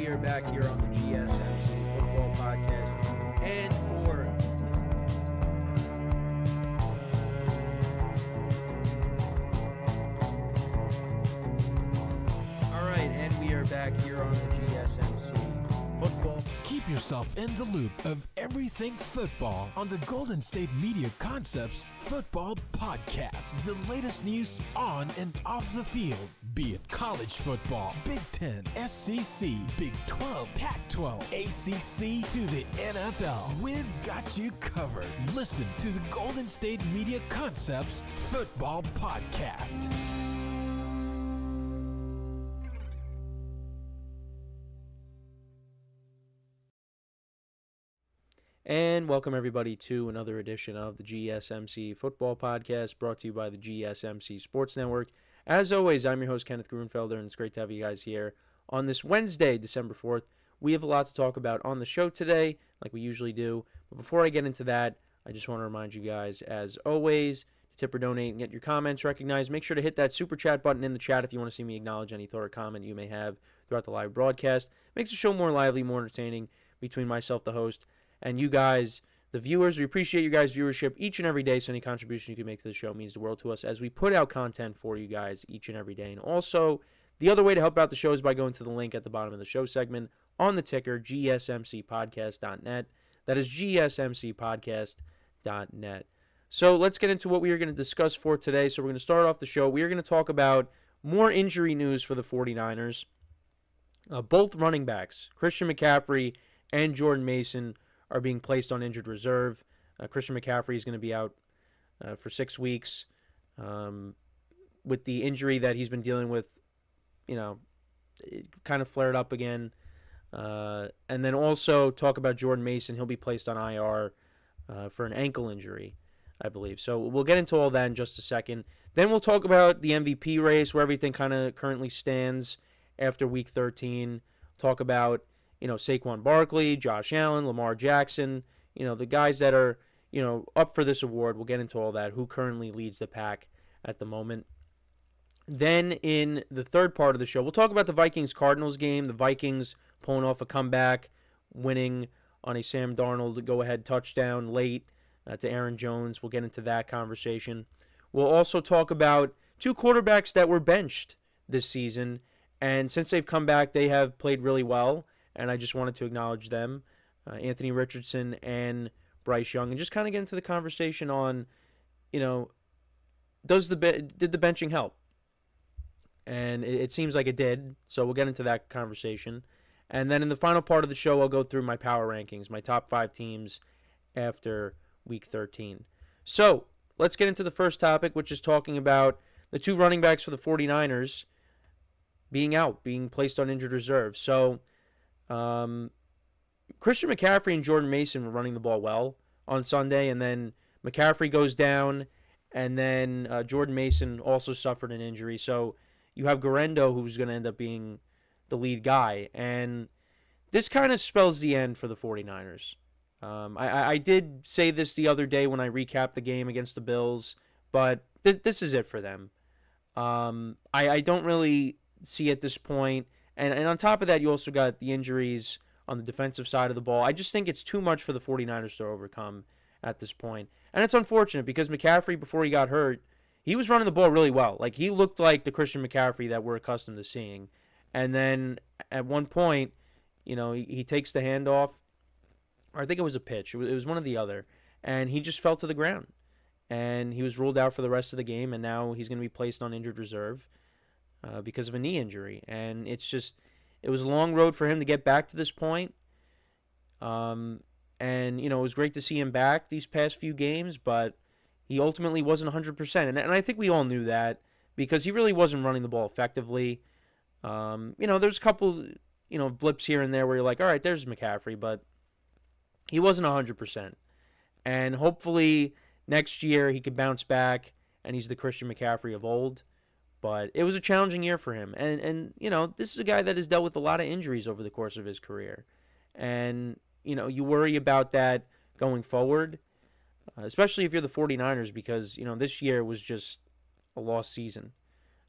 are back here on the GSMC Football Podcast. And for we are back here on the GSMC Football. Keep yourself in the loop of everything football on the Golden State Media Concepts Football Podcast. The latest news on and off the field, be it college football, Big Ten, SEC, Big 12, Pac-12, ACC to the NFL. We've got you covered. Listen to the Golden State Media Concepts Football Podcast. And welcome everybody to another edition of the GSMC Football Podcast, brought to you by the GSMC Sports Network. As always, I'm your host, Kenneth Grunfelder, and it's great to have you guys here on this Wednesday, December 4th. We have a lot to talk about on the show today, like we usually do. But before I get into that, I just want to remind you guys, as always, to tip or donate and get your comments recognized. Make sure to hit that super chat button in the chat if you want to see me acknowledge any thought or comment you may have throughout the live broadcast. Makes the show more lively, more entertaining between myself, the host, and you guys, the viewers. We appreciate you guys' viewership each and every day, so any contribution you can make to the show means the world to us as we put out content for you guys each and every day. And also, the other way to help out the show is by going to the link at the bottom of the show segment on the ticker, gsmcpodcast.net. That is gsmcpodcast.net. So let's get into what we are going to discuss for today. So we're going to start off the show. We are going to talk about more injury news for the 49ers. Both running backs, Christian McCaffrey and Jordan Mason, are being placed on injured reserve. Christian McCaffrey is going to be out for 6 weeks with the injury that he's been dealing with. It kind of flared up again. And then also talk about Jordan Mason. He'll be placed on IR for an ankle injury, I believe. So we'll get into all that in just a second. Then we'll talk about the MVP race, where everything kind of currently stands after Week 13. Talk about Saquon Barkley, Josh Allen, Lamar Jackson, the guys that are, up for this award. We'll get into all that, who currently leads the pack at the moment. Then in the third part of the show, we'll talk about the Vikings-Cardinals game. The Vikings pulling off a comeback, winning on a Sam Darnold go-ahead touchdown late to Aaron Jones. We'll get into that conversation. We'll also talk about two quarterbacks that were benched this season, and since they've come back, they have played really well. And I just wanted to acknowledge them, Anthony Richardson and Bryce Young, and just kind of get into the conversation on, did the benching help? And it seems like it did, so we'll get into that conversation. And then in the final part of the show, I'll go through my power rankings, my top 5 teams after Week 13. So let's get into the first topic, which is talking about the two running backs for the 49ers being out, being placed on injured reserve. So Christian McCaffrey and Jordan Mason were running the ball well on Sunday, and then McCaffrey goes down, and then Jordan Mason also suffered an injury. So you have Garendo, who's going to end up being the lead guy, and this kind of spells the end for the 49ers. I did say this the other day when I recapped the game against the Bills, but this is it for them. I don't really see at this point. And on top of that, you also got the injuries on the defensive side of the ball. I just think it's too much for the 49ers to overcome at this point. And it's unfortunate because McCaffrey, before he got hurt, he was running the ball really well. Like, he looked like the Christian McCaffrey that we're accustomed to seeing. And then at one point, he takes the handoff, or I think it was a pitch. It was one or the other. And he just fell to the ground. And he was ruled out for the rest of the game, and now he's going to be placed on injured reserve because of a knee injury. And it was a long road for him to get back to this point. And, it was great to see him back these past few games, but he ultimately wasn't 100%. And I think we all knew that because he really wasn't running the ball effectively. There's a couple, blips here and there where you're like, all right, there's McCaffrey, but he wasn't 100%. And hopefully next year he could bounce back and he's the Christian McCaffrey of old. But it was a challenging year for him. And this is a guy that has dealt with a lot of injuries over the course of his career. And, you worry about that going forward, especially if you're the 49ers, because, this year was just a lost season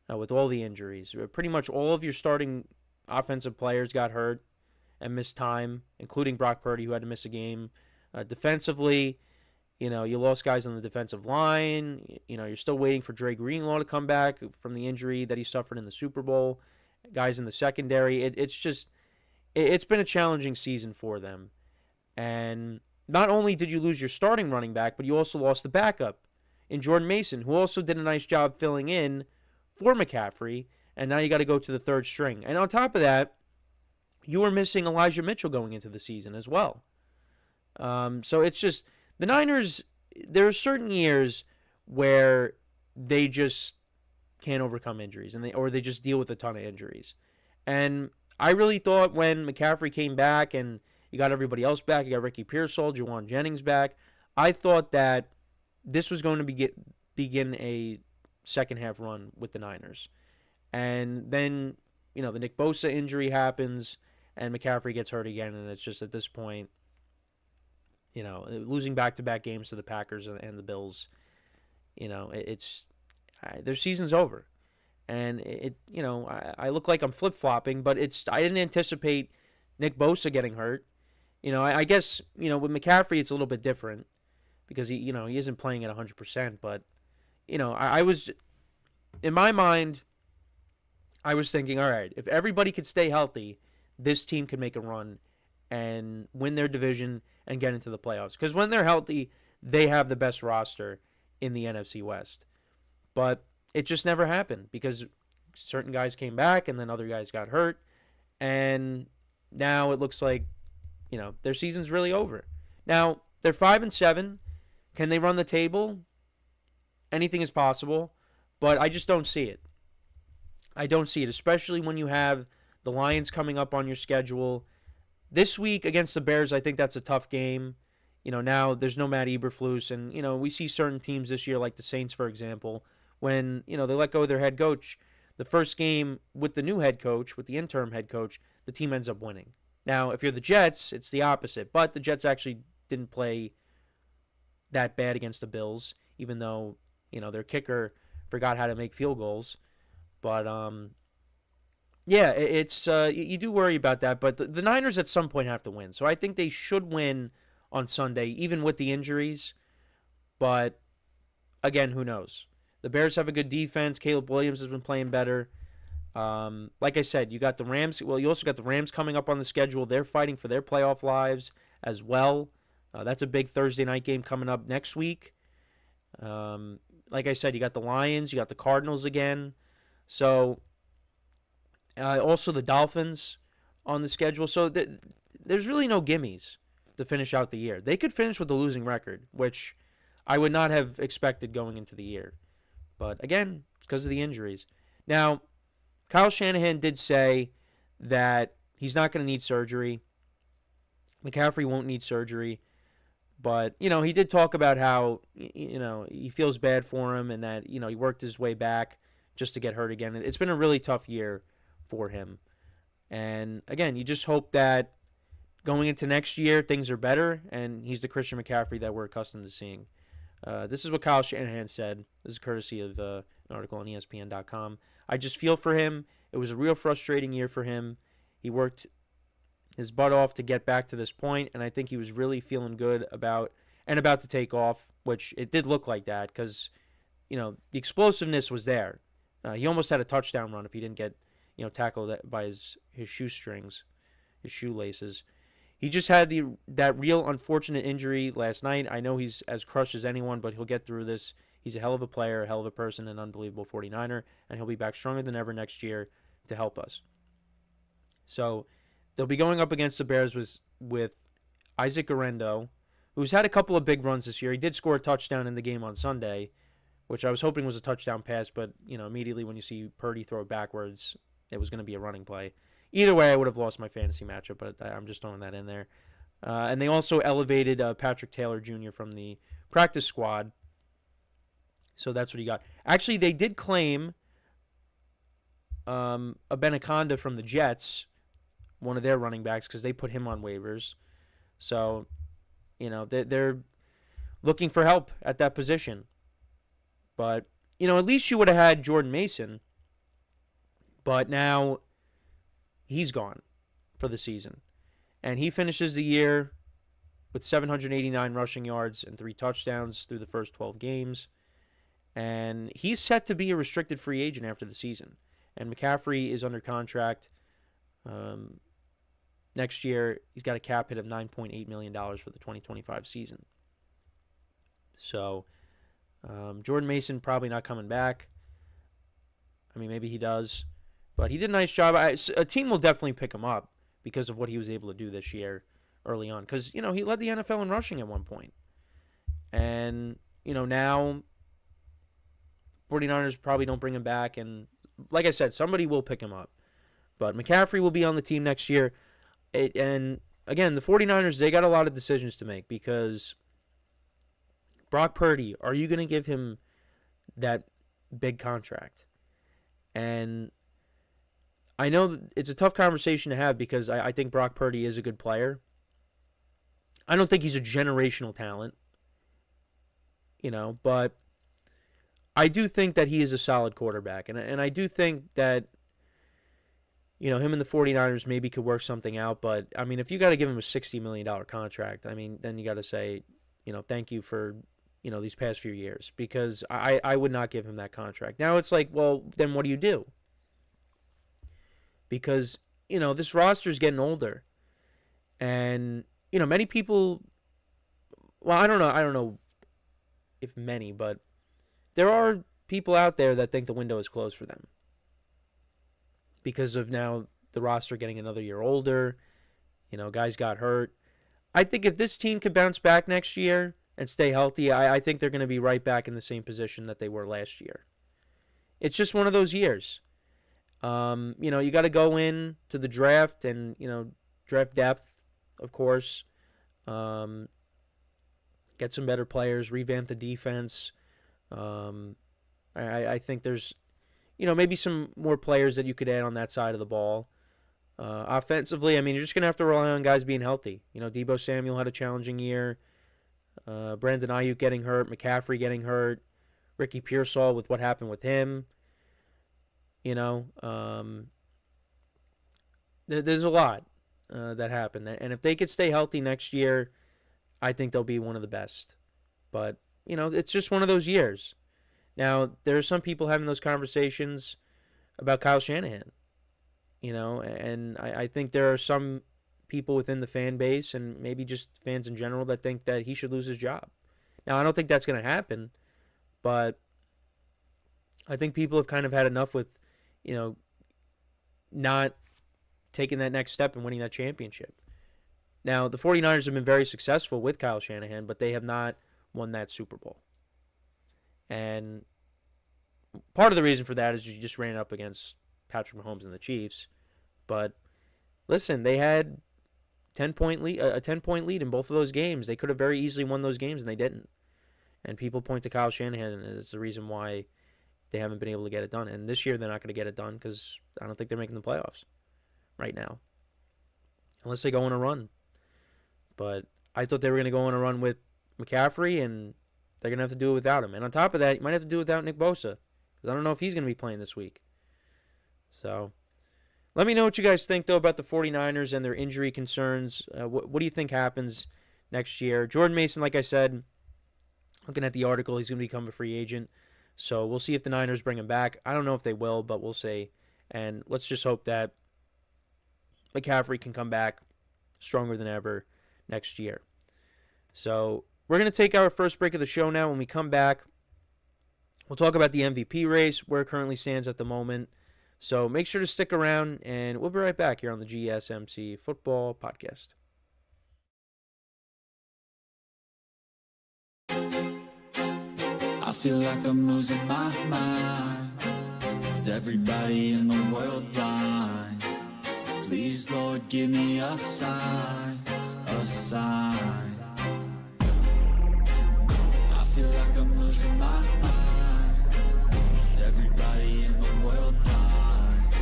with all the injuries. Pretty much all of your starting offensive players got hurt. and missed time, including Brock Purdy, who had to miss a game. Defensively, you lost guys on the defensive line. You're still waiting for Dre Greenlaw to come back from the injury that he suffered in the Super Bowl. Guys in the secondary. It's been a challenging season for them. And not only did you lose your starting running back, but you also lost the backup in Jordan Mason, who also did a nice job filling in for McCaffrey. And now you got to go to the third string. And on top of that, you were missing Elijah Mitchell going into the season as well. So it's just, the Niners, there are certain years where they just can't overcome injuries, or they just deal with a ton of injuries. And I really thought when McCaffrey came back and you got everybody else back, you got Ricky Pearsall, Juwan Jennings back, I thought that this was going to begin a second half run with the Niners. And then, the Nick Bosa injury happens and McCaffrey gets hurt again, and it's just at this point, losing back-to-back games to the Packers and the Bills, their season's over. And I look like I'm flip-flopping, but I didn't anticipate Nick Bosa getting hurt. I guess, with McCaffrey it's a little bit different because he isn't playing at 100%, but I was, in my mind, I was thinking, all right, if everybody could stay healthy, this team could make a run and win their division and get into the playoffs. Because when they're healthy, they have the best roster in the NFC West. But it just never happened because certain guys came back and then other guys got hurt. And now it looks like, their season's really over. Now, they're 5-7. Can they run the table? Anything is possible. But I just don't see it. I don't see it, especially when you have the Lions coming up on your schedule. This week against the Bears, I think that's a tough game. Now there's no Matt Eberflus, and, we see certain teams this year, like the Saints, for example, when, they let go of their head coach. The first game with the new head coach, with the interim head coach, the team ends up winning. Now, if you're the Jets, it's the opposite, but the Jets actually didn't play that bad against the Bills, even though, their kicker forgot how to make field goals. But, yeah, it's you do worry about that, but the Niners at some point have to win. So I think they should win on Sunday, even with the injuries. But, again, who knows? The Bears have a good defense. Caleb Williams has been playing better. Like I said, you got the Rams. Well, you also got the Rams coming up on the schedule. They're fighting for their playoff lives as well. That's a big Thursday night game coming up next week. Like I said, you got the Lions. You got the Cardinals again. So, also the Dolphins on the schedule. So, there's really no gimmies to finish out the year. They could finish with a losing record, which I would not have expected going into the year. But, again, because of the injuries. Now, Kyle Shanahan did say that he's not going to need surgery. McCaffrey won't need surgery. But, he did talk about how, he feels bad for him and that, he worked his way back just to get hurt again. It's been a really tough year for him. And, again, you just hope that going into next year, things are better, and he's the Christian McCaffrey that we're accustomed to seeing. This is what Kyle Shanahan said. This is courtesy of an article on ESPN.com. I just feel for him. It was a real frustrating year for him. He worked his butt off to get back to this point, and I think he was really feeling good about to take off, which it did look like that because, the explosiveness was there. He almost had a touchdown run if he didn't get, tackled by his shoestrings, his shoelaces. He just had that real unfortunate injury last night. I know he's as crushed as anyone, but he'll get through this. He's a hell of a player, a hell of a person, an unbelievable 49er, and he'll be back stronger than ever next year to help us. So they'll be going up against the Bears with Isaac Guerendo, who's had a couple of big runs this year. He did score a touchdown in the game on Sunday, which I was hoping was a touchdown pass, but immediately when you see Purdy throw it backwards, it was going to be a running play. Either way, I would have lost my fantasy matchup, but I'm just throwing that in there. And they also elevated Patrick Taylor Jr. from the practice squad. So that's what he got. Actually, they did claim a Benaconda from the Jets, one of their running backs, because they put him on waivers. So, they're looking for help at that position. But, at least you would have had Jordan Mason. But now he's gone for the season. And he finishes the year with 789 rushing yards and 3 touchdowns through the first 12 games. And he's set to be a restricted free agent after the season. And McCaffrey is under contract. Next year, he's got a cap hit of $9.8 million for the 2025 season. So, Jordan Mason probably not coming back. I mean, maybe he does. But he did a nice job. A team will definitely pick him up because of what he was able to do this year early on. Because, he led the NFL in rushing at one point. And, now 49ers probably don't bring him back. And like I said, somebody will pick him up. But McCaffrey will be on the team next year. And, again, the 49ers, they got a lot of decisions to make because Brock Purdy, are you going to give him that big contract? And I know it's a tough conversation to have because I think Brock Purdy is a good player. I don't think he's a generational talent, but I do think that he is a solid quarterback. And I do think that, him and the 49ers maybe could work something out. But, I mean, if you got to give him a $60 million contract, I mean, then you got to say, thank you for, these past few years. Because I would not give him that contract. Now it's like, well, then what do you do? Because, this roster is getting older. And, many people, well, I don't know if many, but there are people out there that think the window is closed for them. Because of now the roster getting another year older, guys got hurt. I think if this team could bounce back next year and stay healthy, I think they're going to be right back in the same position that they were last year. It's just one of those years. You got to go in to the draft and, draft depth, of course. Get some better players, revamp the defense. I think there's, maybe some more players that you could add on that side of the ball. Offensively, I mean, you're just going to have to rely on guys being healthy. Deebo Samuel had a challenging year. Brandon Ayuk getting hurt. McCaffrey getting hurt. Ricky Pearsall with what happened with him. There's a lot that happened. And if they could stay healthy next year, I think they'll be one of the best. But, it's just one of those years. Now, there are some people having those conversations about Kyle Shanahan, and I think there are some people within the fan base and maybe just fans in general that think that he should lose his job. Now, I don't think that's going to happen, but I think people have kind of had enough with, not taking that next step and winning that championship. Now, the 49ers have been very successful with Kyle Shanahan, but they have not won that Super Bowl. And part of the reason for that is you just ran up against Patrick Mahomes and the Chiefs. But listen, they had a 10-point lead in both of those games. They could have very easily won those games, and they didn't. And people point to Kyle Shanahan as the reason why they haven't been able to get it done. And this year they're not going to get it done because I don't think they're making the playoffs right now. Unless they go on a run. But I thought they were going to go on a run with McCaffrey, and they're going to have to do it without him. And on top of that, you might have to do it without Nick Bosa. Because I don't know if he's going to be playing this week. So, let me know what you guys think, though, about the 49ers and their injury concerns. What do you think happens next year? Jordan Mason, like I said, looking at the article, he's going to become a free agent. So, we'll see if the Niners bring him back. I don't know if they will, but we'll see. And let's just hope that McCaffrey can come back stronger than ever next year. So, we're going to take our first break of the show now. When we come back, we'll talk about the MVP race, where it currently stands at the moment. So make sure to stick around, and we'll be right back here on the GSMC Football Podcast. I feel like I'm losing my mind. Is everybody in the world blind? Please, Lord, give me a sign, a sign. I feel like I'm losing my mind. Is everybody in the world blind?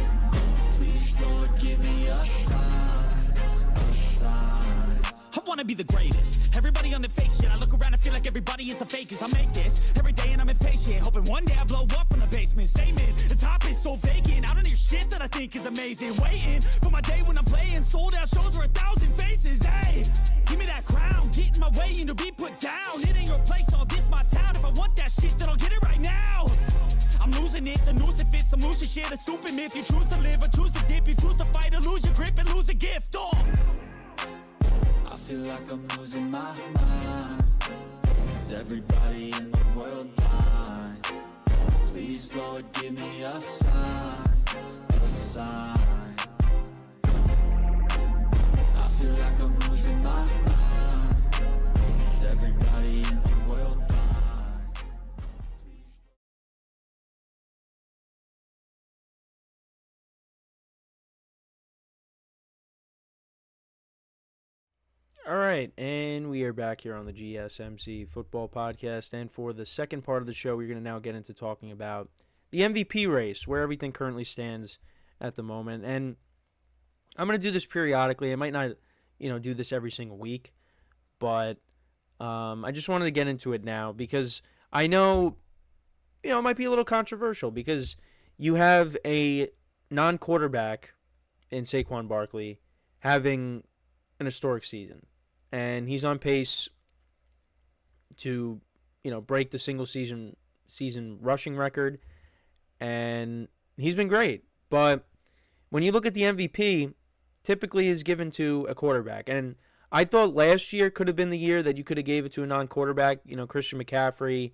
Please, Lord, give me a sign, a sign. wanna be the greatest. Everybody on the fake shit. I look around and feel like everybody is the fakest. I make this every day and I'm impatient, hoping one day I blow up from the basement. Statement, the top is so vacant. I don't hear shit that I think is amazing. Waiting for my day when I'm playing sold out shows for 1,000 faces. Hey, give me that crown, get in my way and to be put down. It ain't your place, all this my town. If I want that shit, then I'll get it right now. I'm losing it, the noose it fits, I'm losing shit, a stupid myth. You choose to live or choose to dip, you choose to fight or lose your grip and lose a gift. Oh. I feel like I'm losing my mind. Is everybody in the world blind? Please, Lord, give me a sign, a sign. I feel like I'm losing my mind. Is everybody in the world blind? All right, and we are back here on the GSMC Football Podcast, and for the second part of the show, we're going to now get into talking about the MVP race, where everything currently stands at the moment, and I'm going to do this periodically. I might not, do this every single week, but I just wanted to get into it now because I know, it might be a little controversial because you have a non-quarterback in Saquon Barkley having an historic season. And he's on pace to, break the single season rushing record. And he's been great. But when you look at the MVP, typically is given to a quarterback. And I thought last year could have been the year that you could have gave it to a non-quarterback. Christian McCaffrey,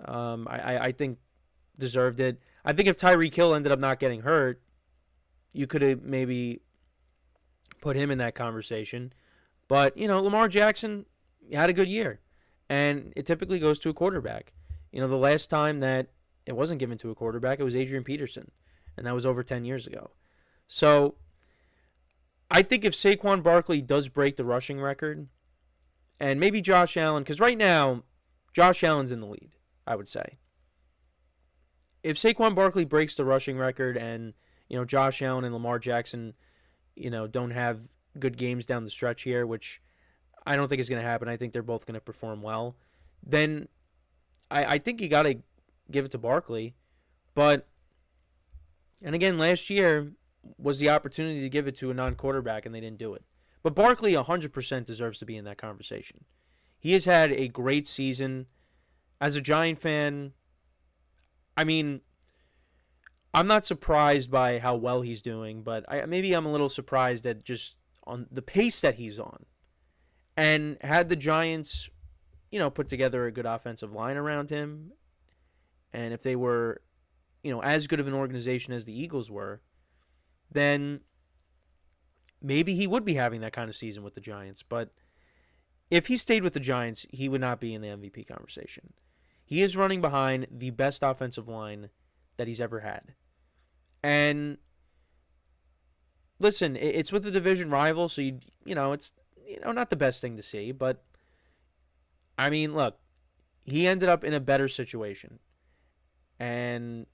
I think deserved it. I think if Tyreek Hill ended up not getting hurt, you could have maybe put him in that conversation. But, Lamar Jackson had a good year, and it typically goes to a quarterback. The last time that it wasn't given to a quarterback, it was Adrian Peterson, and that was over 10 years ago. So I think if Saquon Barkley does break the rushing record, and maybe Josh Allen, because right now, Josh Allen's in the lead, I would say. If Saquon Barkley breaks the rushing record and, Josh Allen and Lamar Jackson, don't have good games down the stretch here, which I don't think is going to happen. I think they're both going to perform well. Then I think you got to give it to Barkley. But, and again, last year was the opportunity to give it to a non-quarterback, and they didn't do it. But Barkley 100% deserves to be in that conversation. He has had a great season. As a Giant fan, I'm not surprised by how well he's doing, but maybe I'm a little surprised at just on the pace that he's on. And had the Giants, put together a good offensive line around him, and if they were, as good of an organization as the Eagles were, then maybe he would be having that kind of season with the Giants. But if he stayed with the Giants, he would not be in the MVP conversation. He is running behind the best offensive line that he's ever had. And listen, it's with a division rival, so it's not the best thing to see, but look, he ended up in a better situation, and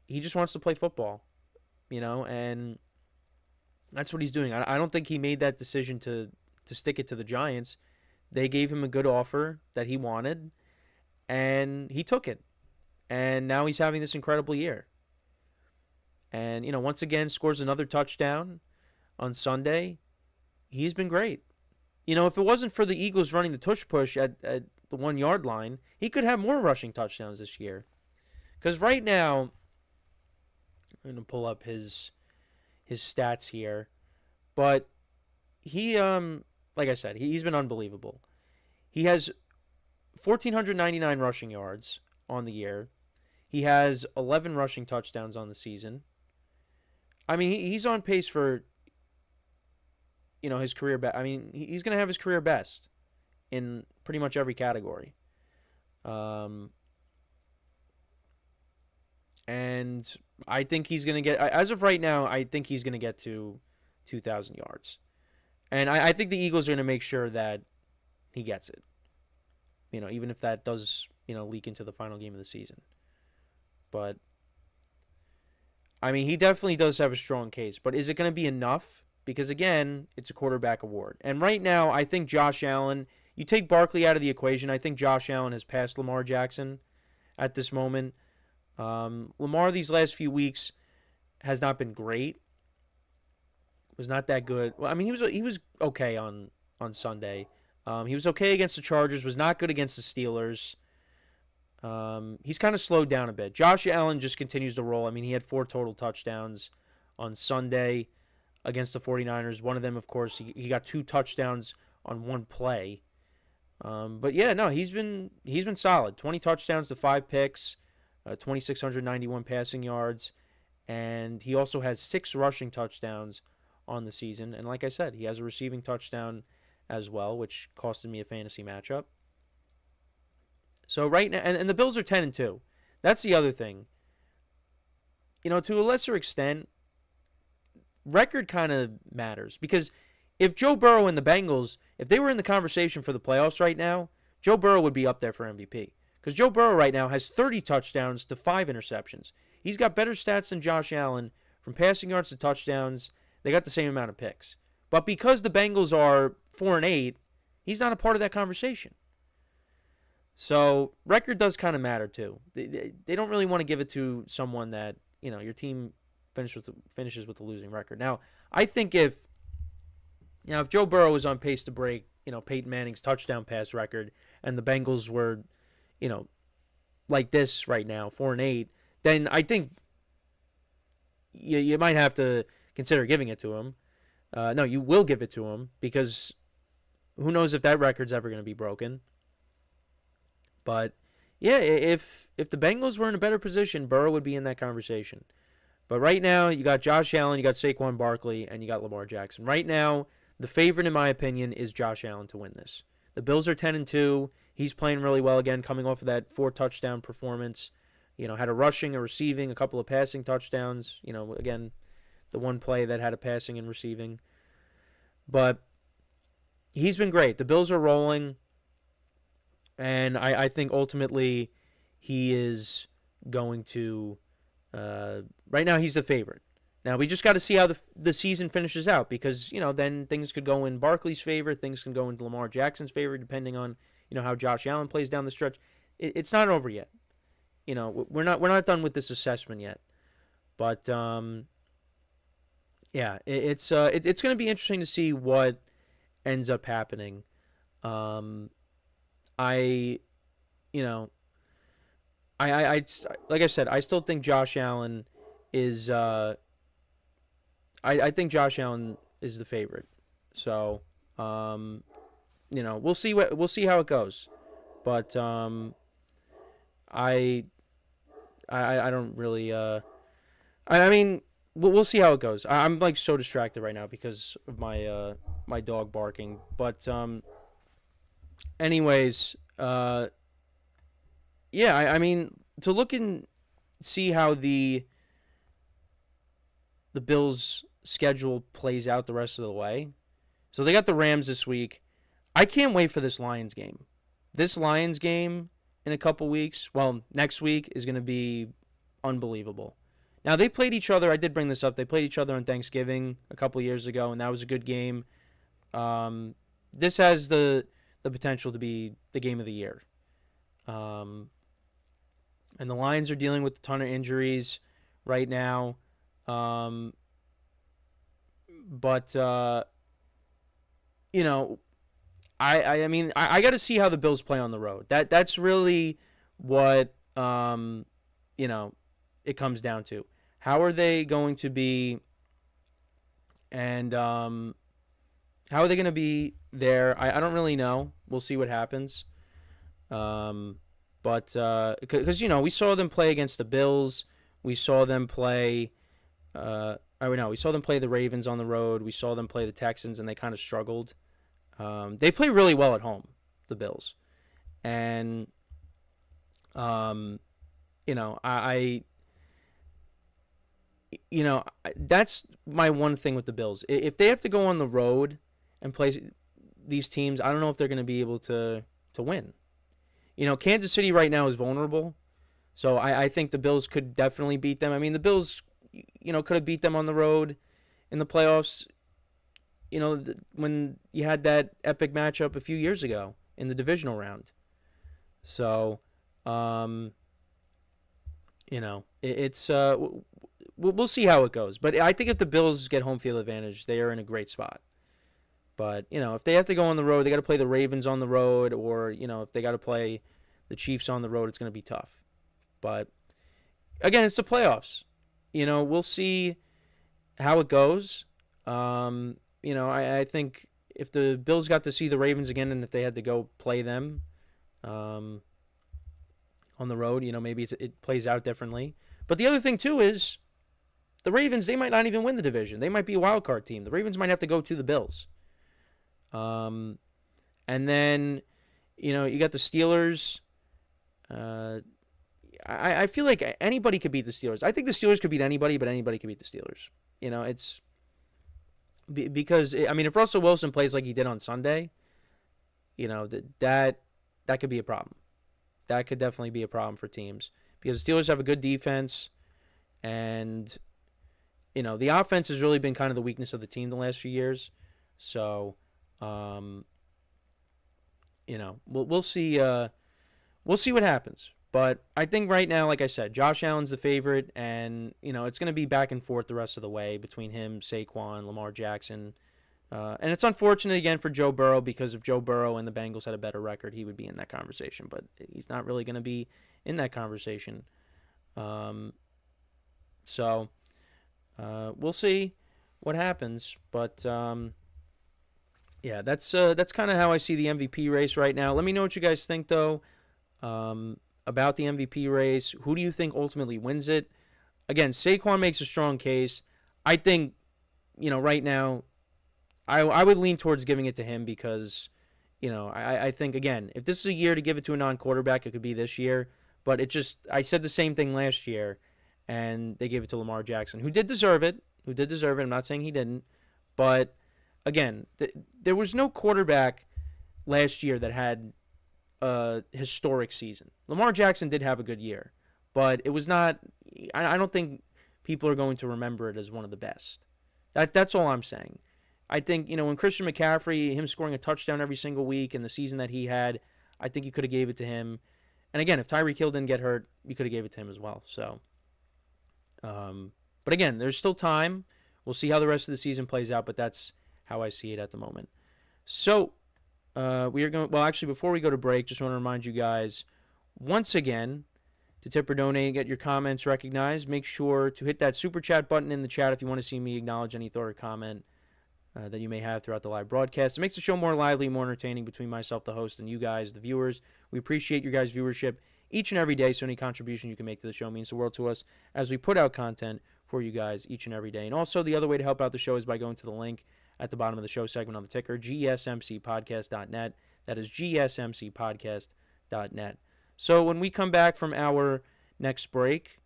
he just wants to play football, and that's what he's doing. I don't think he made that decision to stick it to the Giants. They gave him a good offer that he wanted, and he took it, and now he's having this incredible year. And, once again, scores another touchdown on Sunday. He's been great. If it wasn't for the Eagles running the tush push at the 1 yard line, he could have more rushing touchdowns this year. Because right now, I'm going to pull up his stats here. But he, like I said, he's been unbelievable. He has 1,499 rushing yards on the year. He has 11 rushing touchdowns on the season. He's on pace for, his career best. He's going to have his career best in pretty much every category. And I think he's going to get, as of right now, I think he's going to get to 2,000 yards. And I think the Eagles are going to make sure that he gets it. Even if that does, leak into the final game of the season. But, he definitely does have a strong case. But is it going to be enough because, again, it's a quarterback award. And right now, I think Josh Allen, you take Barkley out of the equation, I think Josh Allen has passed Lamar Jackson at this moment. Lamar these last few weeks has not been great. Was not that good. Well, I mean, he was okay on Sunday. He was okay against the Chargers, was not good against the Steelers. He's kind of slowed down a bit. Josh Allen just continues to roll. I mean, he had 4 total touchdowns on Sunday against the 49ers. One of them, of course, he got 2 touchdowns on one play. But yeah, no, he's been solid. 20 touchdowns to 5 picks, 2,691 passing yards, and he also has 6 rushing touchdowns on the season. And like I said, he has a receiving touchdown as well, which costed me a fantasy matchup. So right now, and the Bills are 10-2. That's the other thing. You know, to a lesser extent, record kind of matters, because if Joe Burrow and the Bengals, if they were in the conversation for the playoffs right now, Joe Burrow would be up there for MVP. Because Joe Burrow right now has 30 touchdowns to 5 interceptions. He's got better stats than Josh Allen from passing yards to touchdowns. They got the same amount of picks. But because the Bengals are 4-8, he's not a part of that conversation. So record does kind of matter too. They don't really want to give it to someone that, you know, your team finishes with a losing record. Now, I think if Joe Burrow was on pace to break, you know, Peyton Manning's touchdown pass record, and the Bengals were, you know, like this right now, 4-8, then I think you might have to consider giving it to him. No, you will give it to him, because who knows if that record's ever going to be broken. But yeah, if the Bengals were in a better position, Burrow would be in that conversation. But right now, you got Josh Allen, you got Saquon Barkley, and you got Lamar Jackson. Right now, the favorite, in my opinion, is Josh Allen to win this. The Bills are 10-2. He's playing really well again, coming off of that 4-touchdown performance. You know, had a rushing, a receiving, a couple of passing touchdowns. You know, again, the one play that had a passing and receiving. But he's been great. The Bills are rolling. And I think ultimately he is going to, right now he's the favorite. Now we just got to see how the season finishes out, because, you know, then things could go in Barkley's favor, things can go into Lamar Jackson's favor, depending on, you know, how Josh Allen plays down the stretch. It's not over yet. You know, we're not done with this assessment yet. But yeah, it's going to be interesting to see what ends up happening. I like I said, I still think Josh Allen is I think Josh Allen is the favorite. So, you know, we'll see how it goes. But I don't really I mean, we'll see how it goes. I'm like so distracted right now because of my my dog barking. But anyways, yeah, I mean, to look and see how the Bills' schedule plays out the rest of the way. So they got the Rams this week. I can't wait for this Lions game. This Lions game in a couple weeks, well, next week, is going to be unbelievable. Now, they played each other. I did bring this up. They played each other on Thanksgiving a couple years ago, and that was a good game. This has the potential to be the game of the year. And the Lions are dealing with a ton of injuries right now. But you know, I mean, I got to see how the Bills play on the road. That's really what, you know, it comes down to. How are they going to be, and how are they going to be there? I don't really know. We'll see what happens. But because, you know, we saw them play against the Bills. We saw them play, we saw them play the Ravens on the road. We saw them play the Texans, and they kind of struggled. They play really well at home, the Bills. And, you know, that's my one thing with the Bills. If they have to go on the road and play these teams, I don't know if they're going to be able to win. You know, Kansas City right now is vulnerable, so I think the Bills could definitely beat them. I mean, the Bills, you know, could have beat them on the road in the playoffs. when you had that epic matchup a few years ago in the divisional round. So, it's we'll see how it goes. But I think if the Bills get home field advantage, they are in a great spot. But, if they have to go on the road, they got to play the Ravens on the road, or, if they got to play the Chiefs on the road, it's going to be tough. But, again, it's the playoffs. We'll see how it goes. I think if the Bills got to see the Ravens again and if they had to go play them on the road, maybe it plays out differently. But the other thing, too, is the Ravens, they might not even win the division. They might be a wild card team. The Ravens might have to go to the Bills. And then, you got the Steelers. I feel like anybody could beat the Steelers. I think the Steelers could beat anybody, but anybody could beat the Steelers. It's because, if Russell Wilson plays like he did on Sunday, that could be a problem. That could definitely be a problem for teams because the Steelers have a good defense, and the offense has really been kind of the weakness of the team the last few years. So, we'll see. We'll see what happens. But I think right now, like I said, Josh Allen's the favorite, and it's going to be back and forth the rest of the way between him, Saquon, Lamar Jackson, and it's unfortunate again for Joe Burrow because if Joe Burrow and the Bengals had a better record, he would be in that conversation. But he's not really going to be in that conversation. So we'll see what happens. But yeah, that's kind of how I see the MVP race right now. Let me know what you guys think, though, about the MVP race. Who do you think ultimately wins it? Again, Saquon makes a strong case. I think, right now, I would lean towards giving it to him because, I think, again, if this is a year to give it to a non-quarterback, it could be this year. But I said the same thing last year, and they gave it to Lamar Jackson, who did deserve it. I'm not saying he didn't. But, again, there was no quarterback last year that had a historic season. Lamar Jackson did have a good year, but it was not. I don't think people are going to remember it as one of the best. That's all I'm saying. I think when Christian McCaffrey, him scoring a touchdown every single week, and the season that he had, I think you could have gave it to him. And again, if Tyreek Hill didn't get hurt, you could have gave it to him as well. So, but again, there's still time. We'll see how the rest of the season plays out, but that's how I see it at the moment. So. We are going. Well, actually, before we go to break, just want to remind you guys once again to tip or donate and get your comments recognized. Make sure to hit that super chat button in the chat if you want to see me acknowledge any thought or comment that you may have throughout the live broadcast. It makes the show more lively, more entertaining between myself, the host, and you guys, the viewers. We appreciate your guys' viewership each and every day. So any contribution you can make to the show means the world to us as we put out content for you guys each and every day. And also, the other way to help out the show is by going to the link at the bottom of the show segment on the ticker, GSMCpodcast.net. That is GSMCpodcast.net. So when we come back from our next break,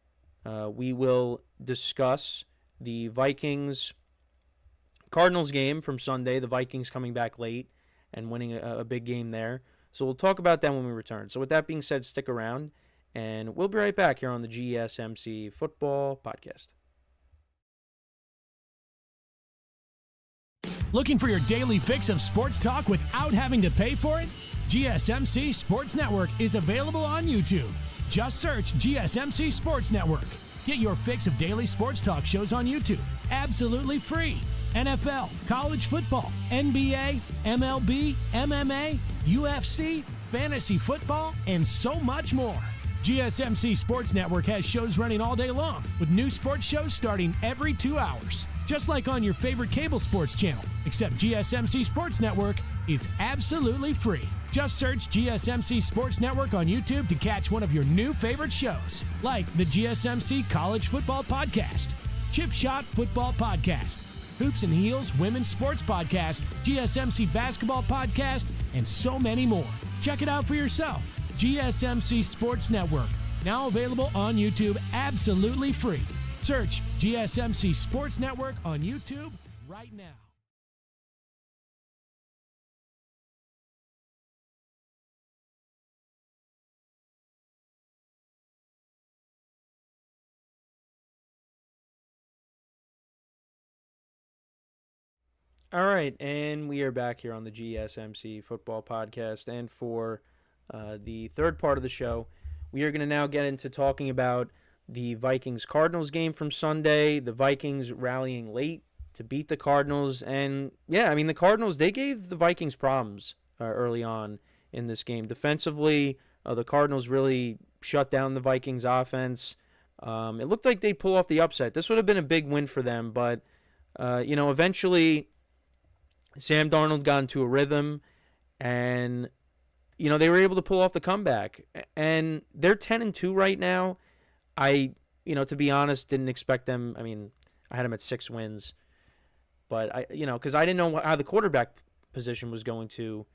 we will discuss the Vikings-Cardinals game from Sunday, the Vikings coming back late and winning a big game there. So we'll talk about that when we return. So with that being said, stick around, and we'll be right back here on the GSMC Football Podcast. Looking for your daily fix of sports talk without having to pay for it? GSMC Sports Network is available on YouTube. Just search GSMC Sports Network. Get your fix of daily sports talk shows on YouTube, absolutely free. NFL, college football, NBA, MLB, MMA, UFC, fantasy football, and so much more. GSMC Sports Network has shows running all day long, with new sports shows starting every 2 hours. Just like on your favorite cable sports channel, except GSMC Sports Network is absolutely free. Just search GSMC Sports Network on YouTube to catch one of your new favorite shows, like the GSMC College Football Podcast, Chip Shot Football Podcast, Hoops and Heels Women's Sports Podcast, GSMC Basketball Podcast, and so many more. Check it out for yourself. GSMC Sports Network, now available on YouTube absolutely free. Search GSMC Sports Network on YouTube right now. All right, and we are back here on the GSMC Football Podcast. And for the third part of the show, we are going to now get into talking about the Vikings-Cardinals game from Sunday. The Vikings rallying late to beat the Cardinals. And, yeah, I mean, the Cardinals, they gave the Vikings problems early on in this game. Defensively, the Cardinals really shut down the Vikings offense. It looked like they'd pull off the upset. This would have been a big win for them, but, eventually Sam Darnold got into a rhythm, and, they were able to pull off the comeback. And they're 10-2 right now. I, to be honest, didn't expect them. I mean, I had them at 6 wins, but because I didn't know how the quarterback position was going to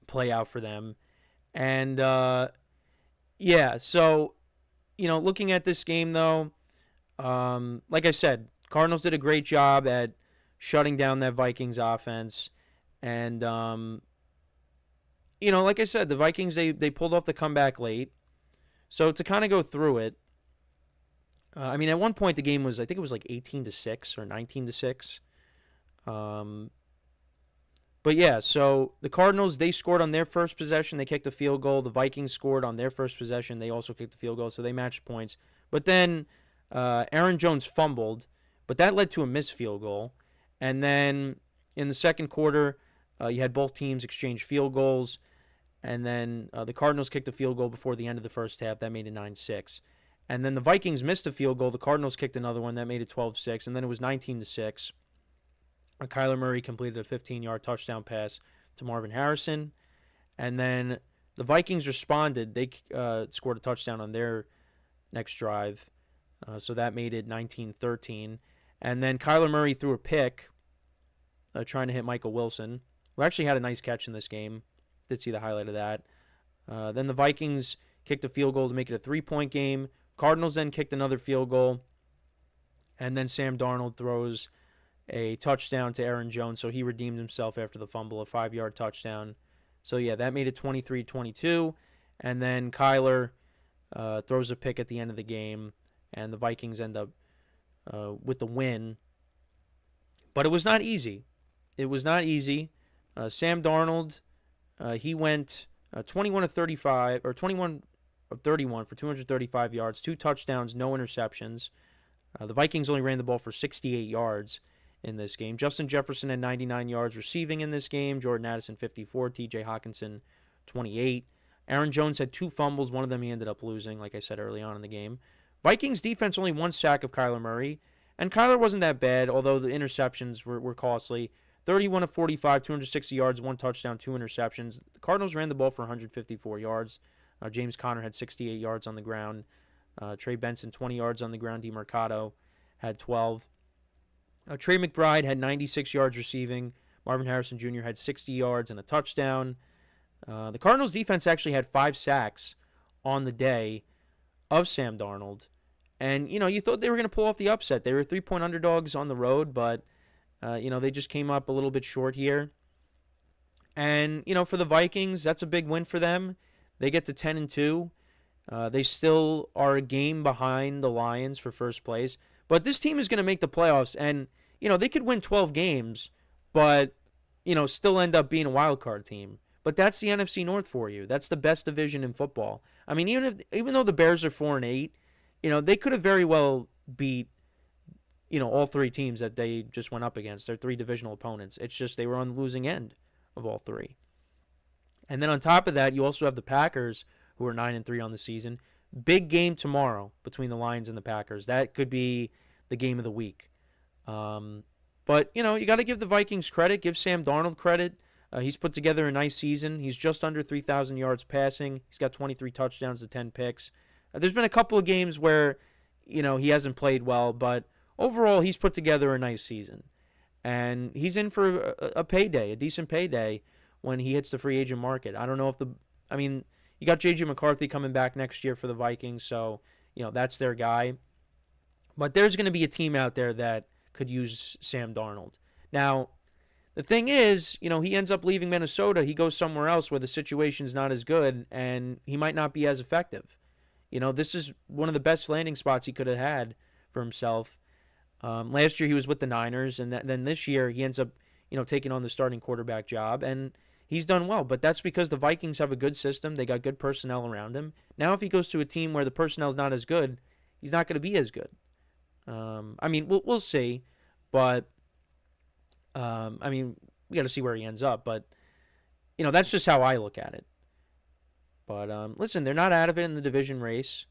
play out for them. And, so, looking at this game, though, like I said, Cardinals did a great job at shutting down that Vikings offense. And, like I said, the Vikings, they pulled off the comeback late. So to kind of go through it, at one point the game was, I think it was like 18-6 or 19-6. But yeah, so the Cardinals, they scored on their first possession. They kicked a field goal. The Vikings scored on their first possession. They also kicked a field goal, so they matched points. But then Aaron Jones fumbled, but that led to a missed field goal. And then in the second quarter, you had both teams exchange field goals. And then the Cardinals kicked a field goal before the end of the first half. That made it 9-6. And then the Vikings missed a field goal. The Cardinals kicked another one. That made it 12-6. And then it was 19-6. Kyler Murray completed a 15-yard touchdown pass to Marvin Harrison. And then the Vikings responded. They scored a touchdown on their next drive. So that made it 19-13. And then Kyler Murray threw a pick trying to hit Michael Wilson, who actually had a nice catch in this game. Did see the highlight of that. Then the Vikings kicked a field goal to make it a 3-point game. Cardinals then kicked another field goal. And then Sam Darnold throws a touchdown to Aaron Jones, so he redeemed himself after the fumble, a 5-yard touchdown. So, yeah, that made it 23-22. And then Kyler throws a pick at the end of the game, and the Vikings end up with the win. But it was not easy. It was not easy. Sam Darnold, he went 21 of 35, or 21 of 31 for 235 yards, 2 touchdowns, no interceptions. The Vikings only ran the ball for 68 yards in this game. Justin Jefferson had 99 yards receiving in this game. Jordan Addison, 54. T.J. Hawkinson, 28. Aaron Jones had 2 fumbles. One of them he ended up losing, like I said early on in the game. Vikings defense only 1 sack of Kyler Murray. And Kyler wasn't that bad, although the interceptions were costly. 31 of 45, 260 yards, 1 touchdown, 2 interceptions. The Cardinals ran the ball for 154 yards. James Conner had 68 yards on the ground. Trey Benson, 20 yards on the ground. DeMarcado had 12. Trey McBride had 96 yards receiving. Marvin Harrison Jr. had 60 yards and a touchdown. The Cardinals defense actually had 5 sacks on the day of Sam Darnold. And, you thought they were going to pull off the upset. They were 3-point underdogs on the road, but, they just came up a little bit short here. And, for the Vikings, that's a big win for them. They get to 10-2. They still are a game behind the Lions for first place. But this team is going to make the playoffs, and, they could win 12 games, but, still end up being a wild card team. But that's the NFC North for you. That's the best division in football. I mean, even though the Bears are 4-8, they could have very well beat, all 3 teams that they just went up against. Their 3 divisional opponents. It's just they were on the losing end of all 3. And then on top of that, you also have the Packers, who are 9-3 on the season. Big game tomorrow between the Lions and the Packers. That could be the game of the week. But, you got to give the Vikings credit. Give Sam Darnold credit. He's put together a nice season. He's just under 3,000 yards passing. He's got 23 touchdowns to 10 picks. There's been a couple of games where, he hasn't played well, but overall he's put together a nice season. And he's in for a payday, a decent payday, when he hits the free agent market. I don't know if you got J.J. McCarthy coming back next year for the Vikings, so, that's their guy. But there's going to be a team out there that could use Sam Darnold. Now, the thing is, he ends up leaving Minnesota. He goes somewhere else where the situation's not as good, and he might not be as effective. This is one of the best landing spots he could have had for himself. Last year he was with the Niners, and then this year he ends up, taking on the starting quarterback job, and he's done well. But that's because the Vikings have a good system. They got good personnel around him. Now if he goes to a team where the personnel's not as good, he's not going to be as good. We'll see, but we got to see where he ends up. But that's just how I look at it. But listen, they're not out of it in the division race.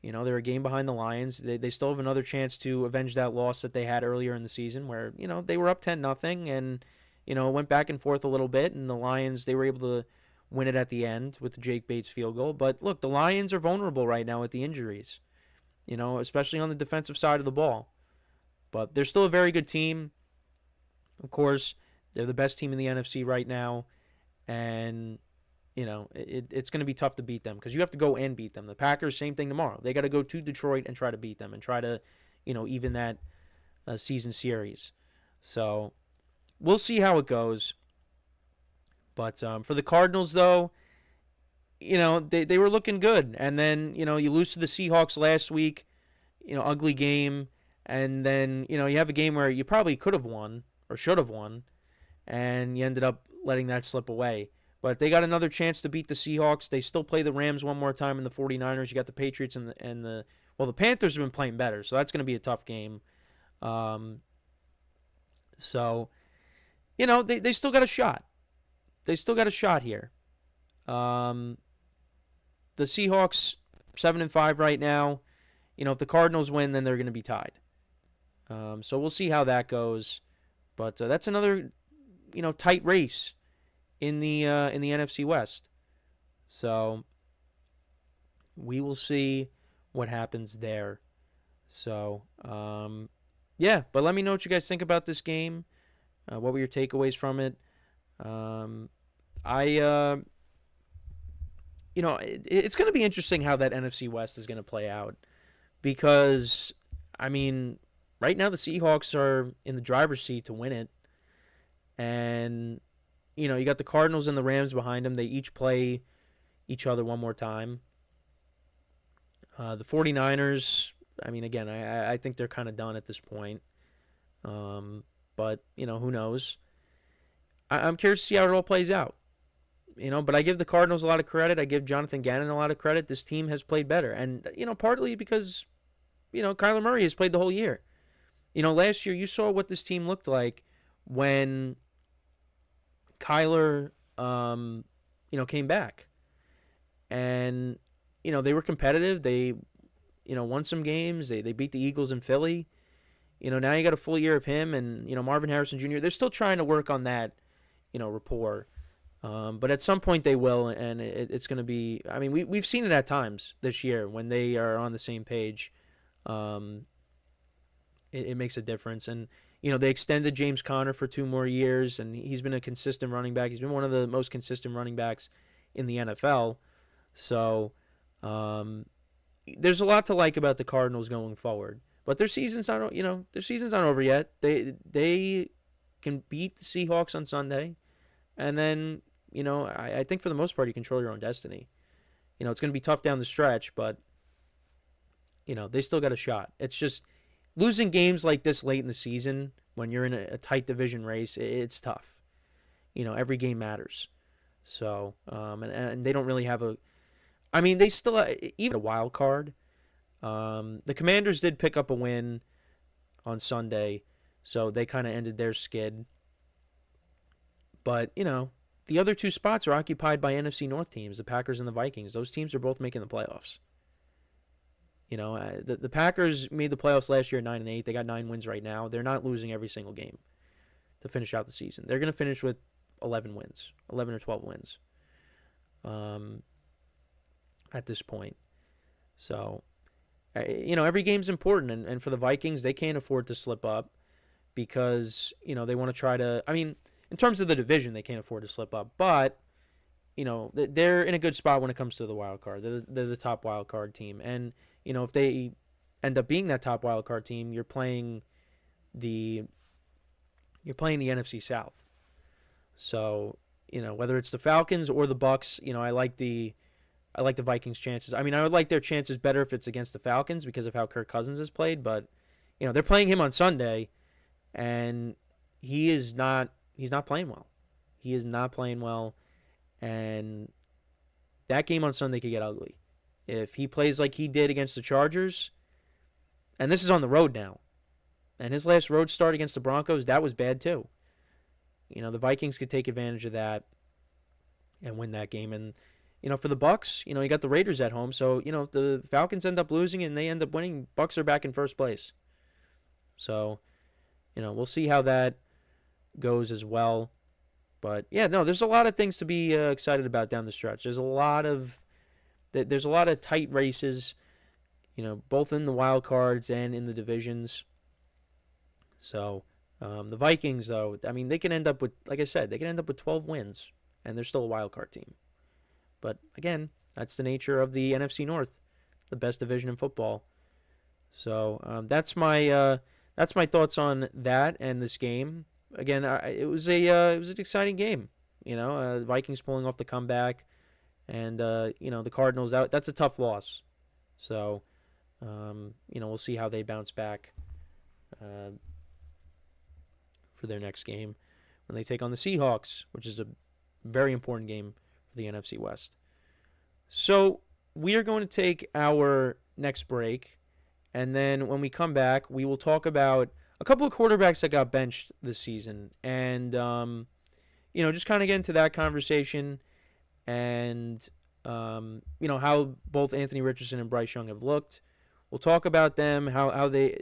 They're a game behind the Lions. They still have another chance to avenge that loss that they had earlier in the season where, they were up 10-0 and, it went back and forth a little bit. And the Lions, they were able to win it at the end with the Jake Bates field goal. But look, the Lions are vulnerable right now with the injuries, especially on the defensive side of the ball. But they're still a very good team. Of course, they're the best team in the NFC right now. And it's going to be tough to beat them because you have to go and beat them. The Packers, same thing tomorrow. They got to go to Detroit and try to beat them and try to, even that season series. So we'll see how it goes. But for the Cardinals, though, they were looking good. And then, you lose to the Seahawks last week, ugly game. And then, you have a game where you probably could have won or should have won, and you ended up letting that slip away. But they got another chance to beat the Seahawks. They still play the Rams one more time in the 49ers. You got the Patriots and the the Panthers have been playing better, so that's going to be a tough game. They still got a shot. They still got a shot here. The Seahawks 7-5 right now. If the Cardinals win, then they're going to be tied. So we'll see how that goes. But that's another tight race in the NFC West. So we will see what happens there. So but let me know what you guys think about this game. What were your takeaways from it? It's going to be interesting how that NFC West is going to play out because right now the Seahawks are in the driver's seat to win it, and you got the Cardinals and the Rams behind them. They each play each other one more time. The 49ers, I think they're kind of done at this point. But, who knows? I'm curious to see how it all plays out. But I give the Cardinals a lot of credit. I give Jonathan Gannon a lot of credit. This team has played better. And, partly because, Kyler Murray has played the whole year. Last year you saw what this team looked like when Kyler, came back. And, they were competitive. They, won some games. They beat the Eagles in Philly. Now you got a full year of him and, Marvin Harrison Jr. They're still trying to work on that, rapport. But at some point they will, and it's going to be, we've seen it at times this year when they are on the same page. It makes a difference. And, they extended James Conner for 2 more years, and he's been a consistent running back. He's been one of the most consistent running backs in the NFL. So there's a lot to like about the Cardinals going forward. But their season's not over yet. They can beat the Seahawks on Sunday, and then I think for the most part you control your own destiny. It's going to be tough down the stretch, but they still got a shot. It's just losing games like this late in the season when you're in a tight division race. It's tough. Every game matters. So and they don't really have a. They still even a wild card. The Commanders did pick up a win on Sunday, so they kind of ended their skid. But, the other 2 spots are occupied by NFC North teams, the Packers and the Vikings. Those teams are both making the playoffs. The Packers made the playoffs last year at 9-8. They got 9 wins right now. They're not losing every single game to finish out the season. They're going to finish with 11 wins, 11 or 12 wins at this point. So, every game's important, and for the Vikings, they can't afford to slip up because, they want to try to, in terms of the division, they can't afford to slip up, but, they're in a good spot when it comes to the wild card. They're the top wild card team, and, if they end up being that top wild card team, you're playing the NFC South. So, whether it's the Falcons or the Bucks, I like the Vikings' chances. I would like their chances better if it's against the Falcons because of how Kirk Cousins has played, but, they're playing him on Sunday, and he's not playing well. He is not playing well, and that game on Sunday could get ugly. If he plays like he did against the Chargers, and this is on the road now, and his last road start against the Broncos, that was bad too. The Vikings could take advantage of that and win that game. And, for the Bucs, you got the Raiders at home. So, if the Falcons end up losing and they end up winning, Bucs are back in first place. So, we'll see how that goes as well. But, yeah, no, there's a lot of things to be excited about down the stretch. There's a lot of tight races, both in the wild cards and in the divisions. So, the Vikings, though, I mean, they can end up with, like I said, they can end up with 12 wins, and they're still a wild card team. But, again, that's the nature of the NFC North, the best division in football. So, that's my thoughts on that and this game. Again, it was an exciting game. Vikings pulling off the comeback, and the Cardinals out. That's a tough loss. So, we'll see how they bounce back for their next game when they take on the Seahawks, which is a very important game for the NFC West. So we are going to take our next break, and then when we come back, we will talk about a couple of quarterbacks that got benched this season, and just kind of get into that conversation, and how both Anthony Richardson and Bryce Young have looked. We'll talk about them, how they,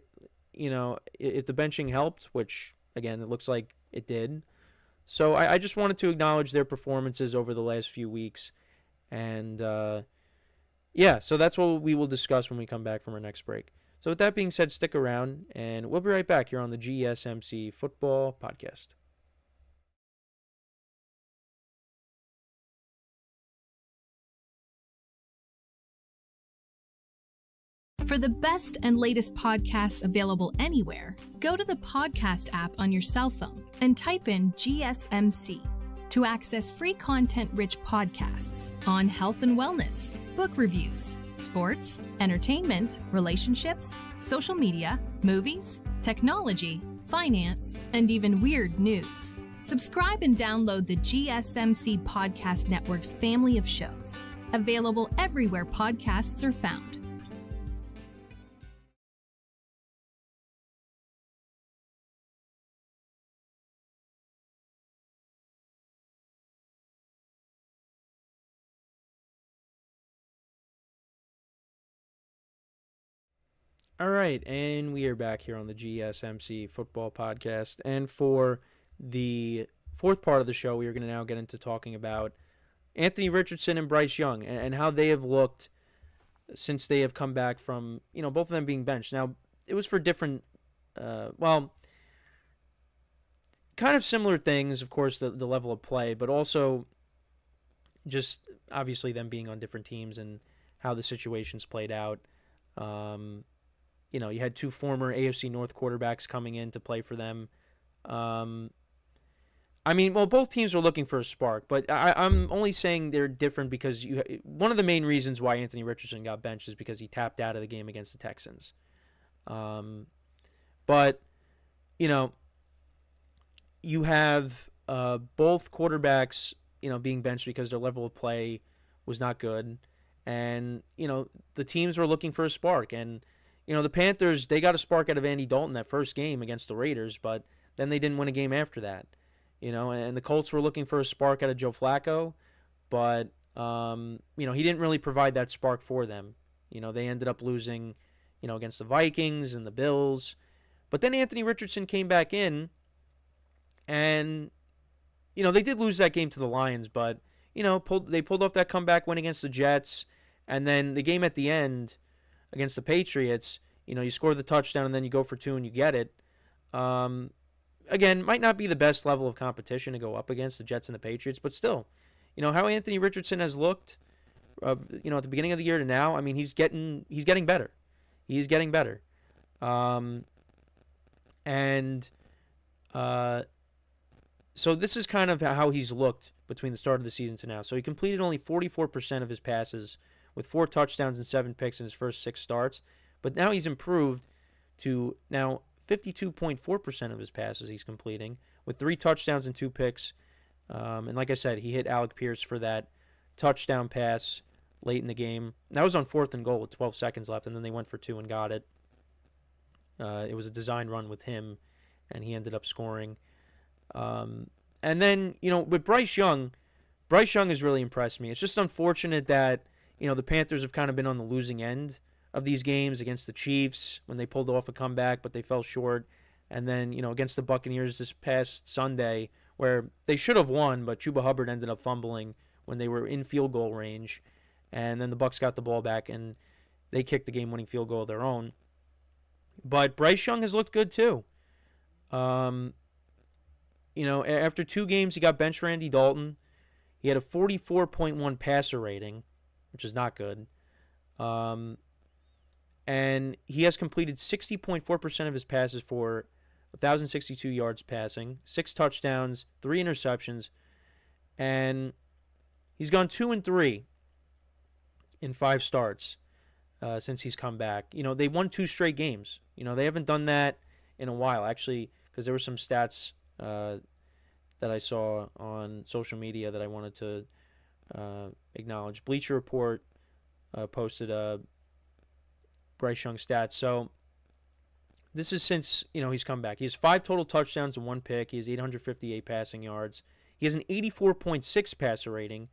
if the benching helped, which again, it looks like it did. So I just wanted to acknowledge their performances over the last few weeks. And, so that's what we will discuss when we come back from our next break. So with that being said, stick around, and we'll be right back here on the GSMC Football Podcast. For the best and latest podcasts available anywhere, go to the podcast app on your cell phone and type in GSMC to access free content-rich podcasts on health and wellness, book reviews, sports, entertainment, relationships, social media, movies, technology, finance, and even weird news. Subscribe and download the GSMC Podcast Network's family of shows, available everywhere podcasts are found. All right, and we are back here on the GSMC Football Podcast. And for the fourth part of the show, we are going to now get into talking about Anthony Richardson and Bryce Young and how they have looked since they have come back from, both of them being benched. Now, it was for different, kind of similar things, of course, the level of play, but also just obviously them being on different teams and how the situations played out. You had two former AFC North quarterbacks coming in to play for them. Both teams were looking for a spark, but I'm only saying they're different because one of the main reasons why Anthony Richardson got benched is because he tapped out of the game against the Texans. But you have both quarterbacks, being benched because their level of play was not good. And, the teams were looking for a spark. And, the Panthers, they got a spark out of Andy Dalton that first game against the Raiders, but then they didn't win a game after that. And the Colts were looking for a spark out of Joe Flacco, but, he didn't really provide that spark for them. They ended up losing, against the Vikings and the Bills. But then Anthony Richardson came back in, and, they did lose that game to the Lions, but, they pulled off that comeback win against the Jets. And then the game at the end against the Patriots, you score the touchdown and then you go for two and you get it. Again, might not be the best level of competition to go up against the Jets and the Patriots, but still, how Anthony Richardson has looked, at the beginning of the year to now, I mean, he's getting better. He's getting better. So this is kind of how he's looked between the start of the season to now. So he completed only 44% of his passes with 4 touchdowns and 7 picks in his first 6 starts. But now he's improved to now 52.4% of his passes he's completing, with 3 touchdowns and 2 picks. And like I said, he hit Alec Pierce for that touchdown pass late in the game. That was on 4th and goal with 12 seconds left, and then they went for 2 and got it. It was a design run with him, and he ended up scoring. And then, with Bryce Young has really impressed me. It's just unfortunate that, the Panthers have kind of been on the losing end of these games against the Chiefs when they pulled off a comeback, but they fell short. And then, against the Buccaneers this past Sunday, where they should have won, but Chuba Hubbard ended up fumbling when they were in field goal range. And then the Bucs got the ball back, and they kicked the game-winning field goal of their own. But Bryce Young has looked good, too. After 2 games, he got benched for Andy Dalton. He had a 44.1 passer rating, which is not good. And he has completed 60.4% of his passes for 1,062 yards passing, 6 touchdowns, 3 interceptions, and he's gone 2-3 in 5 starts since he's come back. They won 2 straight games. They haven't done that in a while, actually, because there were some stats that I saw on social media that I wanted to acknowledge. Bleacher Report posted Bryce Young stats. So this is since he's come back. He has 5 total touchdowns and 1 pick. He has 858 passing yards. He has an 84.6 passer rating,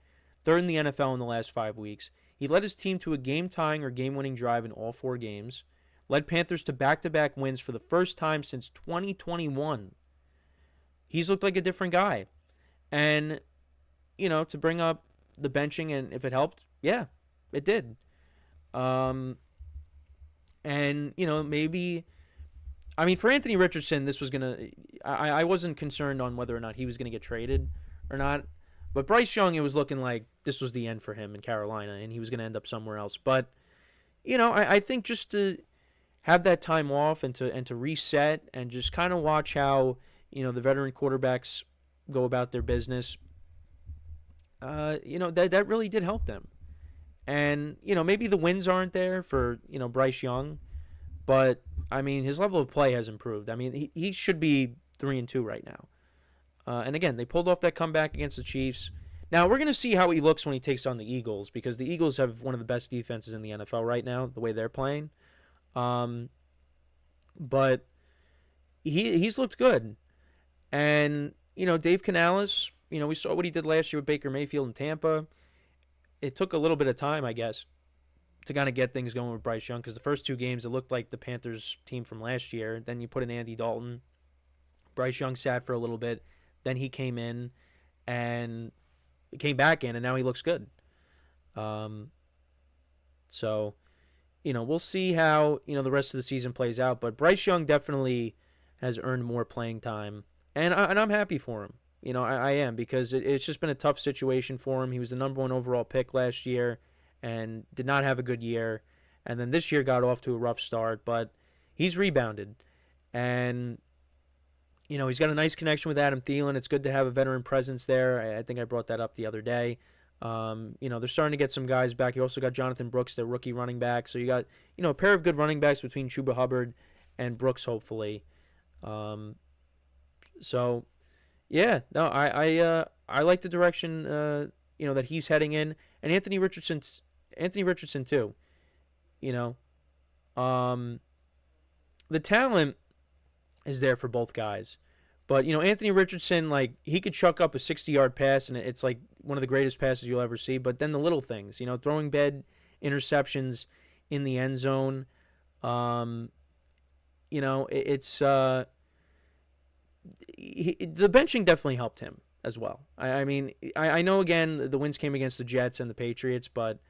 3rd in the NFL in the last 5 weeks. He led his team to a game-tying or game-winning drive in all 4 games. Led Panthers to back-to-back wins for the first time since 2021. He's looked like a different guy. And, to bring up the benching and if it helped, yeah, it did. And, maybe, for Anthony Richardson, this was going to, I wasn't concerned on whether or not he was going to get traded or not. But Bryce Young, it was looking like this was the end for him in Carolina, and he was going to end up somewhere else. But, I think just to have that time off and to reset and just kind of watch how, the veteran quarterbacks go about their business, that really did help them. And, maybe the wins aren't there for, Bryce Young, but, his level of play has improved. He should be 3-2 right now. And again, they pulled off that comeback against the Chiefs. Now, we're going to see how he looks when he takes on the Eagles, because the Eagles have one of the best defenses in the NFL right now, the way they're playing. But he's looked good. And, Dave Canales, we saw what he did last year with Baker Mayfield in Tampa. It took a little bit of time, I guess, to kind of get things going with Bryce Young, because the first 2 games, it looked like the Panthers team from last year. Then you put in Andy Dalton. Bryce Young sat for a little bit. Then he came in and came back in, and now he looks good. So, we'll see how, the rest of the season plays out. But Bryce Young definitely has earned more playing time, and I'm happy for him. I am, because it's just been a tough situation for him. He was the number 1 overall pick last year and did not have a good year. And then this year got off to a rough start, but he's rebounded. And, he's got a nice connection with Adam Thielen. It's good to have a veteran presence there. I think I brought that up the other day. They're starting to get some guys back. You also got Jonathan Brooks, the rookie running back. So you got, a pair of good running backs between Chuba Hubbard and Brooks, hopefully. So, yeah, no, I like the direction, that he's heading in. And Anthony Richardson too. The talent is there for both guys. But, Anthony Richardson, he could chuck up a 60-yard pass, and it's like one of the greatest passes you'll ever see. But then the little things, throwing bad interceptions in the end zone, it's the benching definitely helped him as well. I know, again, the wins came against the Jets and the Patriots, but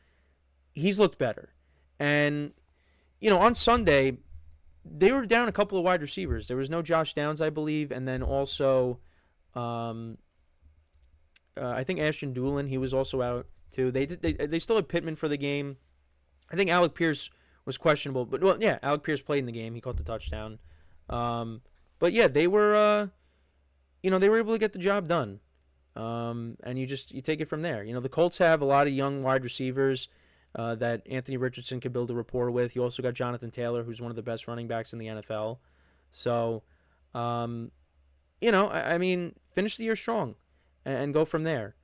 he's looked better. And, on Sunday, they were down a couple of wide receivers. There was no Josh Downs, I believe, and then also I think Ashton Doolin, he was also out too. They still had Pittman for the game. I think Alec Pierce was questionable, but Alec Pierce played in the game. He caught the touchdown. But yeah, they were they were able to get the job done. And you take it from there. The Colts have a lot of young wide receivers. that Anthony Richardson could build a rapport with. You also got Jonathan Taylor, who's one of the best running backs in the NFL. So, I mean, finish the year strong and go from there.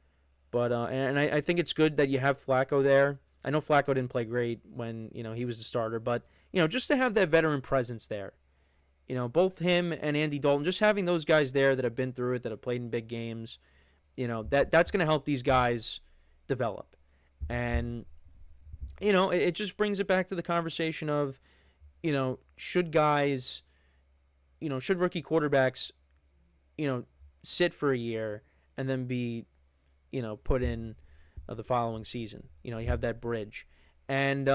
But I think it's good that you have Flacco there. I know Flacco didn't play great when, he was the starter, but, just to have that veteran presence there. Both him and Andy Dalton, just having those guys there that have been through it, that have played in big games, that's going to help these guys develop. And, it just brings it back to the conversation of, should guys, should rookie quarterbacks, sit for a year and then be, put in the following season. You have that bridge. And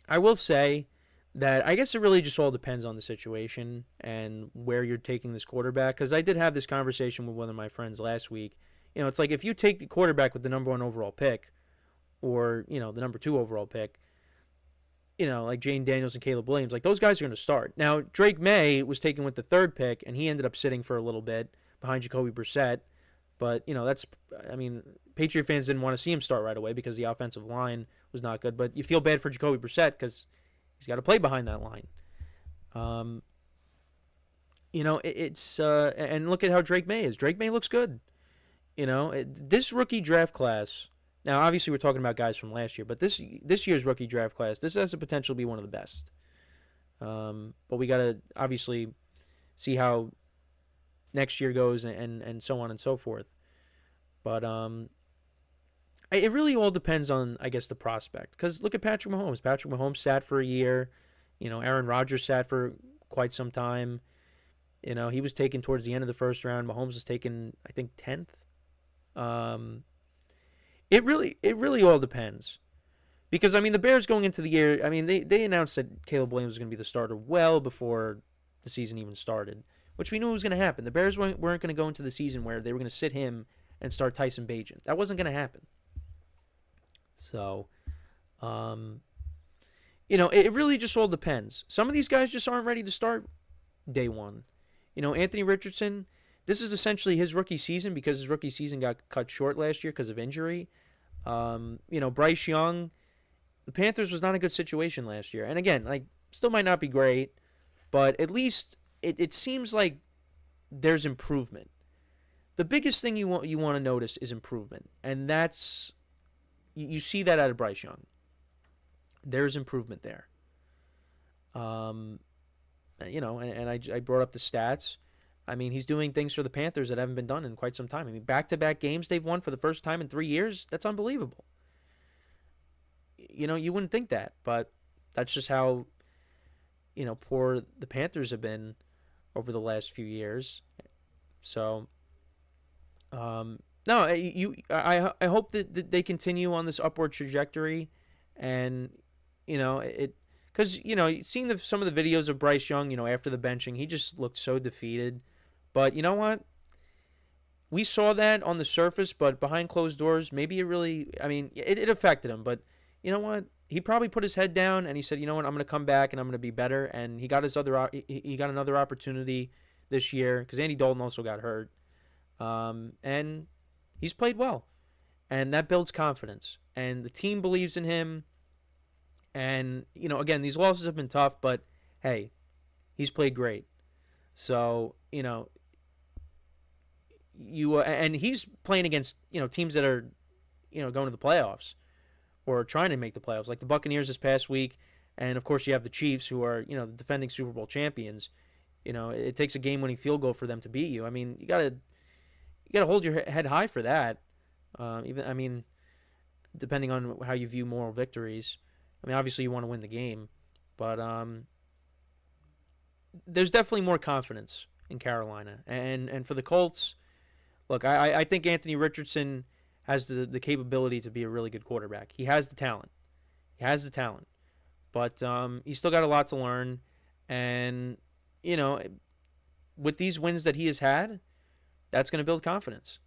I will say that I guess it really just all depends on the situation and where you're taking this quarterback. Because I did have this conversation with one of my friends last week. It's like if you take the quarterback with the number 1 overall pick or, the number 2 overall pick, like Jane Daniels and Caleb Williams, like those guys are going to start. Now, Drake May was taken with the 3rd pick, and he ended up sitting for a little bit behind Jacoby Brissett. But, Patriot fans didn't want to see him start right away because the offensive line was not good. But you feel bad for Jacoby Brissett because he's got to play behind that line. And look at how Drake May is. Drake May looks good. This rookie draft class, now obviously we're talking about guys from last year, but this year's rookie draft class, this has the potential to be one of the best. But we got to obviously see how next year goes and so on and so forth. But it really all depends on, I guess, the prospect. Because look at Patrick Mahomes. Patrick Mahomes sat for a year. Aaron Rodgers sat for quite some time. He was taken towards the end of the first round. Mahomes was taken, I think, 10th. It really all depends. Because, the Bears going into the year, they announced that Caleb Williams was going to be the starter well before the season even started, which we knew was going to happen. The Bears weren't going to go into the season where they were going to sit him and start Tyson Bagent. That wasn't going to happen. So, it really just all depends. Some of these guys just aren't ready to start day one. Anthony Richardson, this is essentially his rookie season because his rookie season got cut short last year because of injury. Bryce Young, the Panthers was not a good situation last year. And again, still might not be great, but at least it seems like there's improvement. The biggest thing you want to notice is improvement, and that's you see that out of Bryce Young. There's improvement there. And I brought up the stats. He's doing things for the Panthers that haven't been done in quite some time. Back-to-back games they've won for the first time in 3 years. That's unbelievable. You wouldn't think that, but that's just how, poor the Panthers have been over the last few years. So, no, I hope that they continue on this upward trajectory, and because seeing some of the videos of Bryce Young, after the benching, he just looked so defeated. But you know what? We saw that on the surface, but behind closed doors, maybe it really, it affected him. But you know what? He probably put his head down and he said, you know what? I'm going to come back and I'm going to be better. And he got he got another opportunity this year because Andy Dalton also got hurt. And he's played well. And that builds confidence. And the team believes in him. And, again, these losses have been tough, but, hey, he's played great. So, and he's playing against, teams that are, going to the playoffs or trying to make the playoffs, like the Buccaneers this past week. And, of course, you have the Chiefs who are, the defending Super Bowl champions. It takes a game-winning field goal for them to beat you. You got to hold your head high for that. Depending on how you view moral victories. Obviously you want to win the game, but there's definitely more confidence in Carolina. And for the Colts, look, I think Anthony Richardson has the capability to be a really good quarterback. He has the talent. But he's still got a lot to learn. And, with these wins that he has had, that's going to build confidence.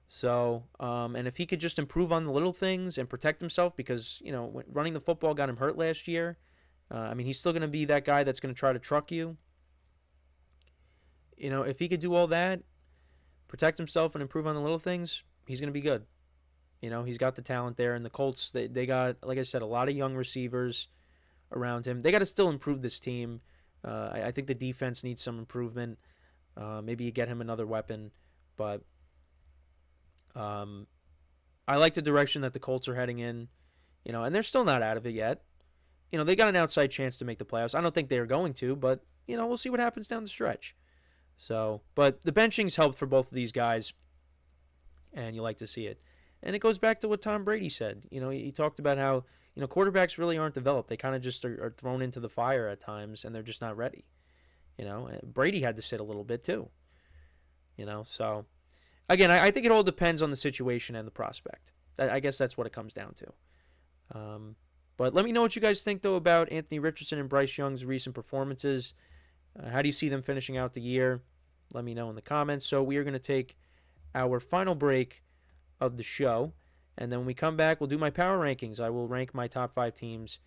So, and if he could just improve on the little things and protect himself because, running the football got him hurt last year. He's still going to be that guy that's going to try to truck you. If he could do all that, protect himself and improve on the little things, he's going to be good. He's got the talent there, and the Colts, they got, like I said, a lot of young receivers around him. They got to still improve this team. I think the defense needs some improvement. Maybe you get him another weapon, but I like the direction that the Colts are heading in, and they're still not out of it yet. They got an outside chance to make the playoffs. I don't think they're going to, but, we'll see what happens down the stretch. So, but the benching's helped for both of these guys, and you like to see it. And it goes back to what Tom Brady said. He talked about how, quarterbacks really aren't developed. They kind of just are thrown into the fire at times, and they're just not ready. Brady had to sit a little bit too. So, again, I think it all depends on the situation and the prospect. I guess that's what it comes down to. But let me know what you guys think, though, about Anthony Richardson and Bryce Young's recent performances. How do you see them finishing out the year? Let me know in the comments. So we are going to take our final break of the show, and then when we come back, we'll do my power rankings. I will rank my top 5 teams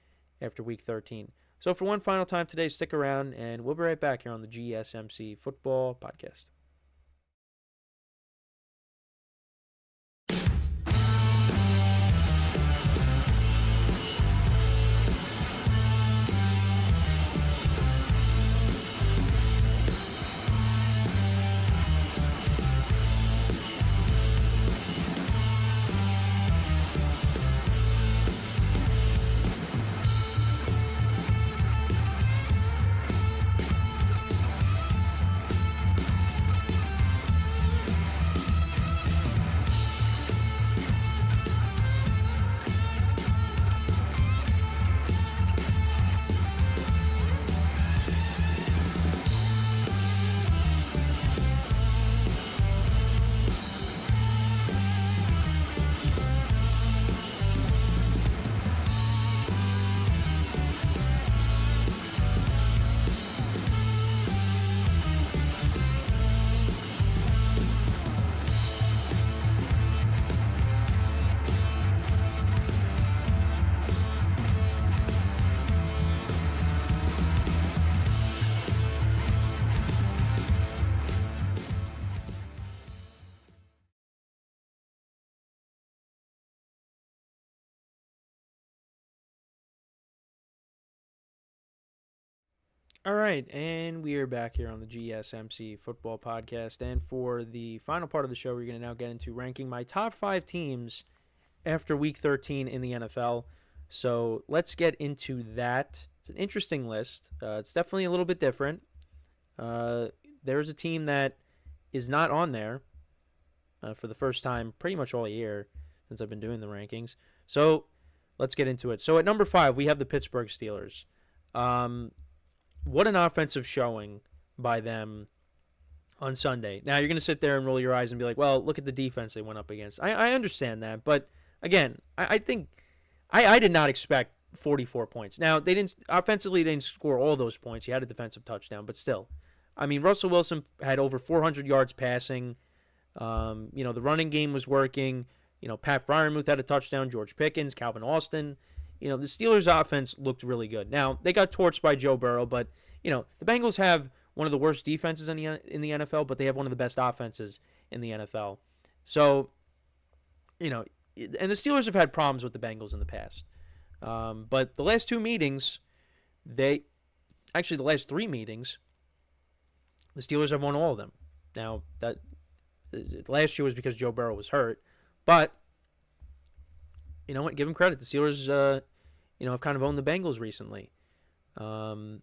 after Week 13. So for one final time today, stick around, and we'll be right back here on the GSMC Football Podcast. All right, and we are back here on the GSMC Football Podcast, and for the final part of the show, we're going to now get into ranking my top 5 teams after Week 13 in the NFL. So let's get into that. It's an interesting list. It's definitely a little bit different. There's a team that is not on there for the first time pretty much all year since I've been doing the rankings. So let's get into it. So at number 5, we have the Pittsburgh Steelers. What an offensive showing by them on Sunday. Now, you're going to sit there and roll your eyes and be like, well, look at the defense they went up against. I understand that, but again, I think I did not expect 44 points. Now, they didn't score all those points. He had a defensive touchdown, but still. I mean, Russell Wilson had over 400 yards passing. The running game was working. Pat Freiermuth had a touchdown, George Pickens, Calvin Austin. The Steelers' offense looked really good. Now, they got torched by Joe Burrow, but, the Bengals have one of the worst defenses in the NFL, but they have one of the best offenses in the NFL. So, and the Steelers have had problems with the Bengals in the past. But the last 2 meetings, the last 3 meetings, the Steelers have won all of them. Now, that last year was because Joe Burrow was hurt, but you know what? Give them credit. The Steelers, have kind of owned the Bengals recently. And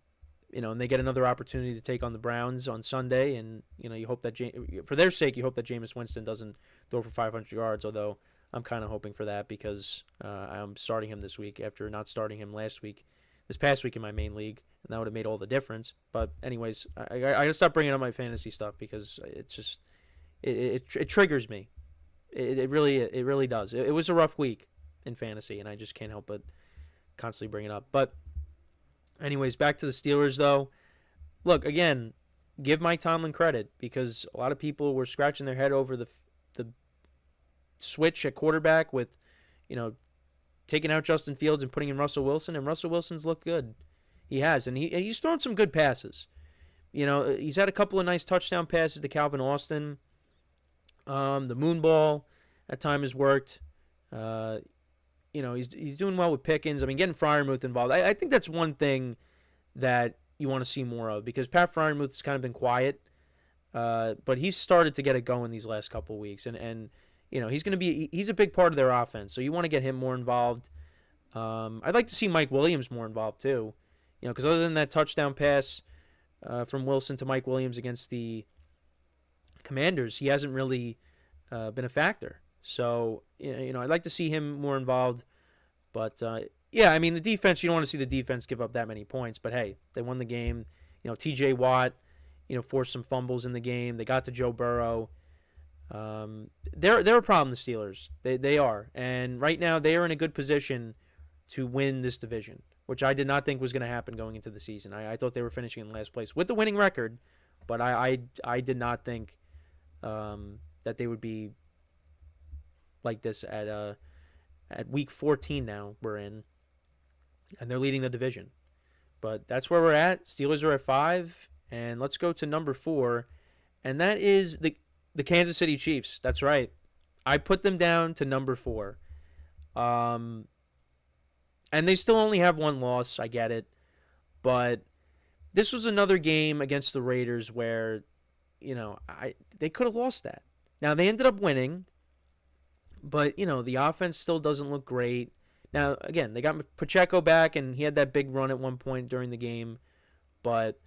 they get another opportunity to take on the Browns on Sunday. And, you hope that, for their sake, you hope that Jameis Winston doesn't throw for 500 yards, although I'm kind of hoping for that because I'm starting him this week after not starting him this past week in my main league. And that would have made all the difference. But anyways, I got to stop bringing up my fantasy stuff because it's just, it triggers me. It really does. It was a rough week in fantasy, and I just can't help but constantly bring it up. But anyways, back to the Steelers, though. Look, again, give Mike Tomlin credit because a lot of people were scratching their head over the switch at quarterback with, taking out Justin Fields and putting in Russell Wilson, and Russell Wilson's looked good. He has, and he's thrown some good passes. He's had a couple of nice touchdown passes to Calvin Austin. The moon ball at times has worked. He's doing well with Pickens. I mean, getting Freiermuth involved. I think that's one thing that you want to see more of, because Pat Freiermuth's kind of been quiet, but he's started to get it going these last couple of weeks, and he's a big part of their offense. So you want to get him more involved. I'd like to see Mike Williams more involved too, because other than that touchdown pass from Wilson to Mike Williams against the Commanders, he hasn't really been a factor. So, I'd like to see him more involved. But, I mean, the defense, you don't want to see the defense give up that many points. But, hey, they won the game. TJ Watt, forced some fumbles in the game. They got to Joe Burrow. They're a problem, the Steelers. They are. And right now, they are in a good position to win this division, which I did not think was going to happen going into the season. I thought they were finishing in last place with the winning record, but I did not think that they would be like this at week 14 now we're in, and they're leading the division. But that's where we're at. Steelers are at 5, and let's go to number 4, and that is the Kansas City Chiefs. That's right. I put them down to number 4. And they still only have one loss. I get it. But this was another game against the Raiders where, they could have lost that. Now, they ended up winning, but, the offense still doesn't look great. Now, again, they got Pacheco back, and he had that big run at one point during the game, but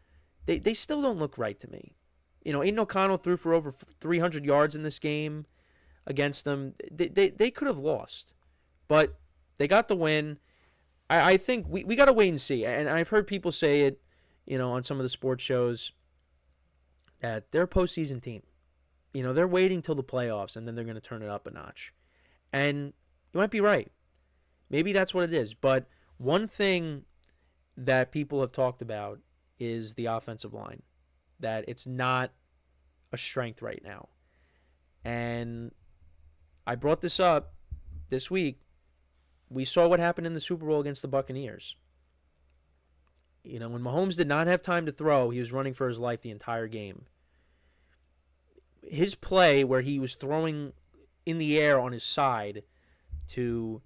they still don't look right to me. Aiden O'Connell threw for over 300 yards in this game against them. They could have lost, but they got the win. I think we got to wait and see. And I've heard people say it, on some of the sports shows, that they're a postseason team. They're waiting till the playoffs, and then they're going to turn it up a notch. And you might be right. Maybe that's what it is. But one thing that people have talked about is the offensive line, that it's not a strength right now. And I brought this up this week. We saw what happened in the Super Bowl against the Buccaneers. When Mahomes did not have time to throw, he was running for his life the entire game. His play where he was throwing in the air on his side to,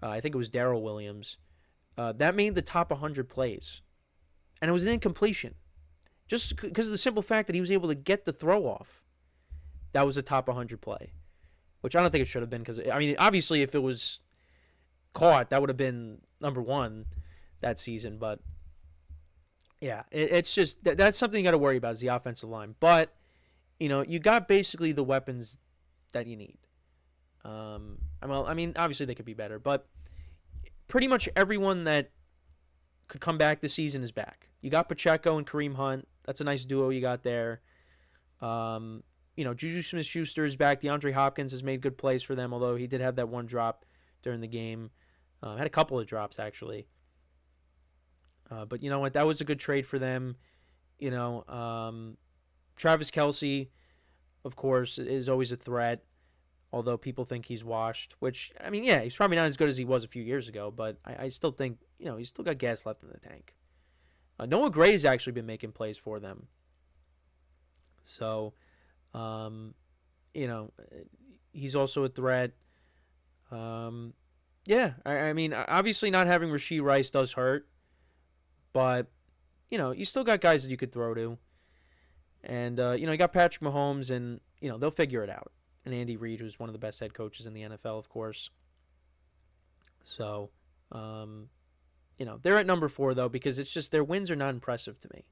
I think it was Darrell Williams, that made the top 100 plays. And it was an incompletion. Just because of the simple fact that he was able to get the throw off. That was a top 100 play. Which I don't think it should have been, because, obviously if it was caught, that would have been number 1 that season. But yeah, it's just that's something you got to worry about, is the offensive line. But you got basically the weapons that you need. Obviously they could be better, but pretty much everyone that could come back this season is back. You got Pacheco and Kareem Hunt. That's a nice duo you got there. Juju Smith-Schuster is back. DeAndre Hopkins has made good plays for them, although he did have that one drop during the game. Had a couple of drops, actually. But you know what? That was a good trade for them. Travis Kelce, of course, is always a threat, although people think he's washed. Which, he's probably not as good as he was a few years ago, but I still think, he's still got gas left in the tank. Noah Gray's actually been making plays for them. So, he's also a threat. Obviously not having Rashee Rice does hurt, but, you still got guys that you could throw to. And, you got Patrick Mahomes, and, they'll figure it out. And Andy Reid, who's one of the best head coaches in the NFL, of course. So, they're at number 4, though, because it's just their wins are not impressive to me.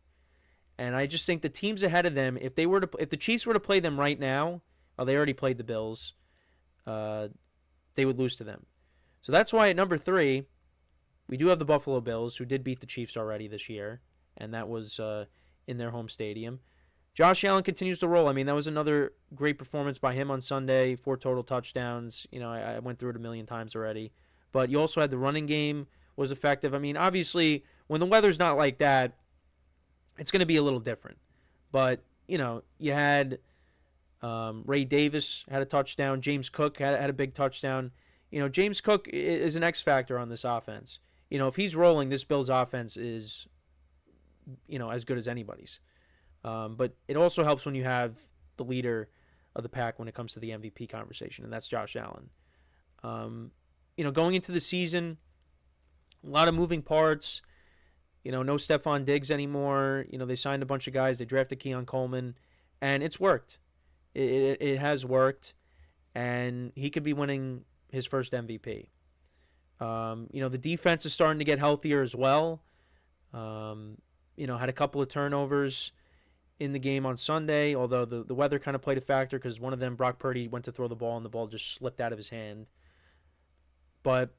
And I just think the teams ahead of them, if the Chiefs were to play them right now, well, they already played the Bills, they would lose to them. So that's why at number 3, we do have the Buffalo Bills, who did beat the Chiefs already this year, and that was in their home stadium. Josh Allen continues to roll. That was another great performance by him on Sunday, 4 total touchdowns. I went through it a million times already. But you also had the running game was effective. Obviously, when the weather's not like that, it's going to be a little different. But, you had Ray Davis had a touchdown. James Cook had a big touchdown. James Cook is an X factor on this offense. If he's rolling, this Bills offense is, as good as anybody's. But it also helps when you have the leader of the pack when it comes to the MVP conversation, and that's Josh Allen. Going into the season, a lot of moving parts. No Stephon Diggs anymore. They signed a bunch of guys. They drafted Keon Coleman, and it's worked. It has worked, and he could be winning his first MVP. The defense is starting to get healthier as well. Had a couple of turnovers in the game on Sunday, although the weather kind of played a factor because one of them, Brock Purdy, went to throw the ball, and the ball just slipped out of his hand. But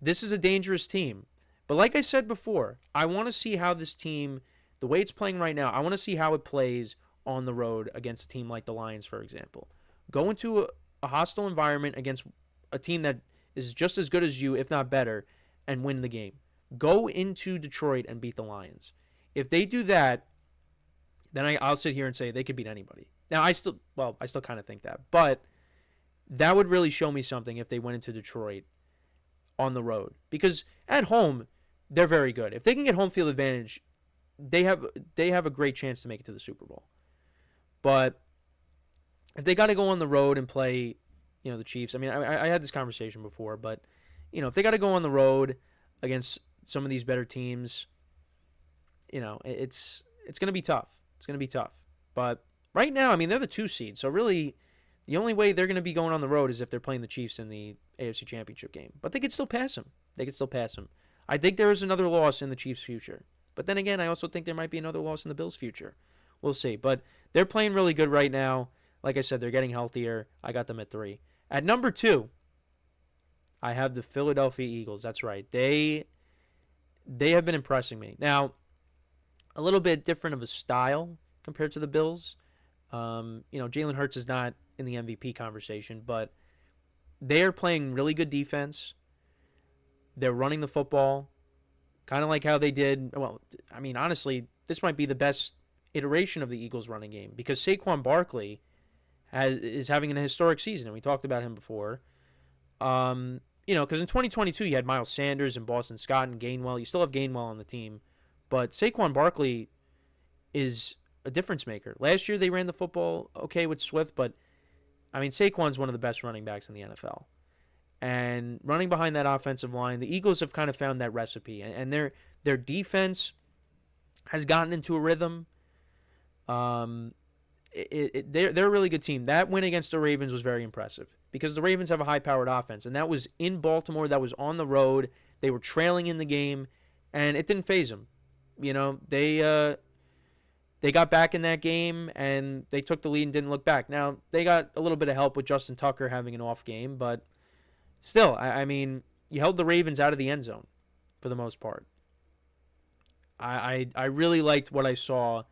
this is a dangerous team. But like I said before, I want to see how this team, the way it's playing right now, I want to see how it plays on the road against a team like the Lions, for example. Go into a hostile environment against a team that is just as good as you, if not better, and win the game. Go into Detroit and beat the Lions. If they do that, then I'll sit here and say they could beat anybody. Now, I still kind of think that. But that would really show me something if they went into Detroit on the road. Because at home, they're very good. If they can get home field advantage, they have a great chance to make it to the Super Bowl. But if they got to go on the road and play, the Chiefs. I mean, I had this conversation before, but if they got to go on the road against some of these better teams, it's going to be tough. It's going to be tough. But right now, I mean, they're the 2 seed, so really the only way they're going to be going on the road is if they're playing the Chiefs in the AFC Championship game. But they could still pass them. I think there is another loss in the Chiefs' future. But then again, I also think there might be another loss in the Bills' future. We'll see. But they're playing really good right now. Like I said, they're getting healthier. I got them at 3. At number 2, I have the Philadelphia Eagles. That's right. They have been impressing me. Now, a little bit different of a style compared to the Bills. Jalen Hurts is not in the MVP conversation, but they're playing really good defense. They're running the football, kind of like how they did. Well, I mean, honestly, this might be the best iteration of the Eagles running game because Saquon Barkley is having a historic season, and we talked about him before. Because in 2022 you had Miles Sanders and Boston Scott and Gainwell. You still have Gainwell on the team, but Saquon Barkley is a difference maker. Last year they ran the football okay with Swift, but I mean Saquon's one of the best running backs in the NFL. And running behind that offensive line, the Eagles have kind of found that recipe, and their defense has gotten into a rhythm. They're a really good team. That win against the Ravens was very impressive because the Ravens have a high-powered offense, and that was in Baltimore. That was on the road. They were trailing in the game, and it didn't faze them. They got back in that game, and they took the lead and didn't look back. Now, they got a little bit of help with Justin Tucker having an off game, but still, I mean, you held the Ravens out of the end zone for the most part. I really liked what I saw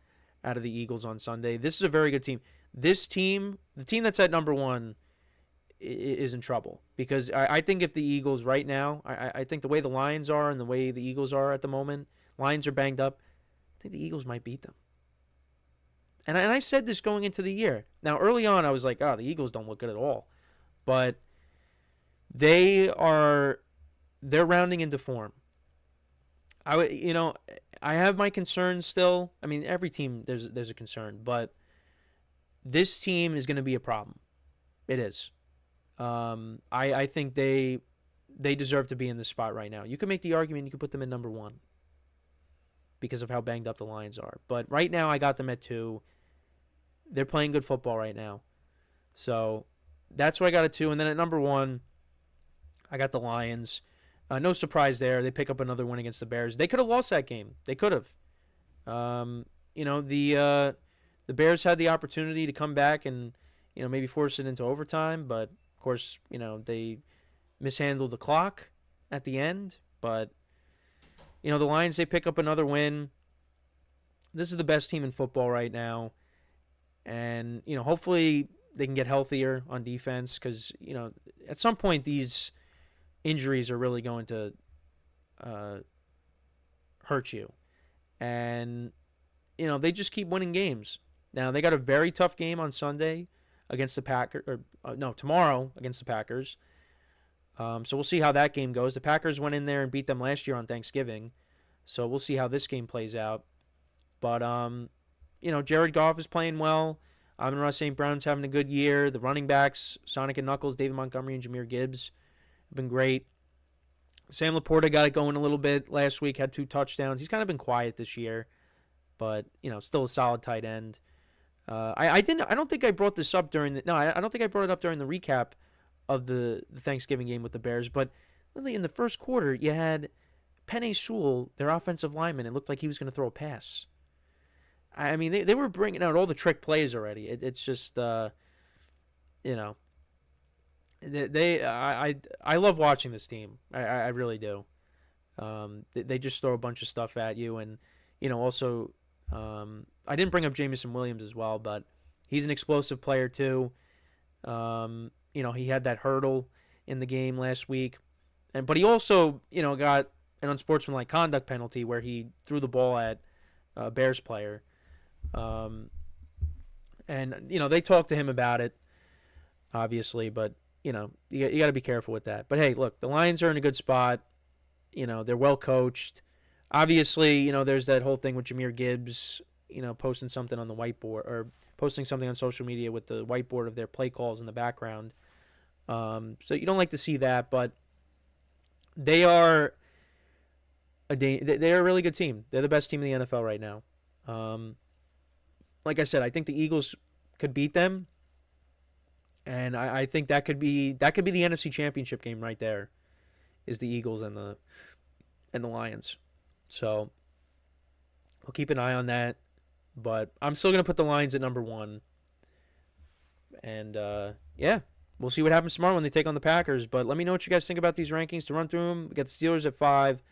out of the Eagles on Sunday. This is a very good team. This team, the team that's at number 1, is in trouble because I think if the Eagles right now, I think the way the Lions are and the way the Eagles are at the moment, Lions are banged up, I think the Eagles might beat them. And I said this going into the year. Now, early on, I was like, the Eagles don't look good at all. But they're rounding into form. I have my concerns still. I mean, every team there's a concern, but this team is going to be a problem. It is. I think they deserve to be in this spot right now. You can make the argument you could put them in number 1 because of how banged up the Lions are. But right now, I got them at 2. They're playing good football right now. So that's why I got at 2. And then at number 1, I got the Lions. No surprise there. They pick up another win against the Bears. They could have lost that game. They could have. The Bears had the opportunity to come back and maybe force it into overtime, but of course they mishandled the clock at the end. But the Lions, they pick up another win. This is the best team in football right now, and hopefully they can get healthier on defense because at some point these injuries are really going to hurt you. And, they just keep winning games. Now, they got a very tough game on Sunday against the Packers. Tomorrow against the Packers. So we'll see how that game goes. The Packers went in there and beat them last year on Thanksgiving. So we'll see how this game plays out. But, Jared Goff is playing well. Amon-Ra St. Brown's having a good year. The running backs, Sonic and Knuckles, David Montgomery, and Jahmyr Gibbs, been great. Sam Laporta got it going a little bit last week, had 2 touchdowns. He's kind of been quiet this year, but, still a solid tight end. I don't think I brought this up during I don't think I brought it up during the recap of the Thanksgiving game with the Bears, but literally in the first quarter, you had Penei Sewell, their offensive lineman. It looked like he was going to throw a pass. I mean, they were bringing out all the trick plays already. It's just, I love watching this team. I really do. They just throw a bunch of stuff at you, and also I didn't bring up Jamison Williams as well, but he's an explosive player too. He had that hurdle in the game last week, but he also got an unsportsmanlike conduct penalty where he threw the ball at a Bears player, and they talked to him about it, obviously, but you got to be careful with that. But hey, look, the Lions are in a good spot. They're well coached. Obviously, there's that whole thing with Jahmyr Gibbs, posting something on the whiteboard or posting something on social media with the whiteboard of their play calls in the background. So you don't like to see that, but they are they're a really good team. They're the best team in the NFL right now. Like I said, I think the Eagles could beat them, and I think that could be the NFC Championship game right there, is the Eagles and the Lions. So we'll keep an eye on that, but I'm still going to put the Lions at number 1. And, we'll see what happens tomorrow when they take on the Packers. But let me know what you guys think about these rankings. To run through them, we got the Steelers at 5,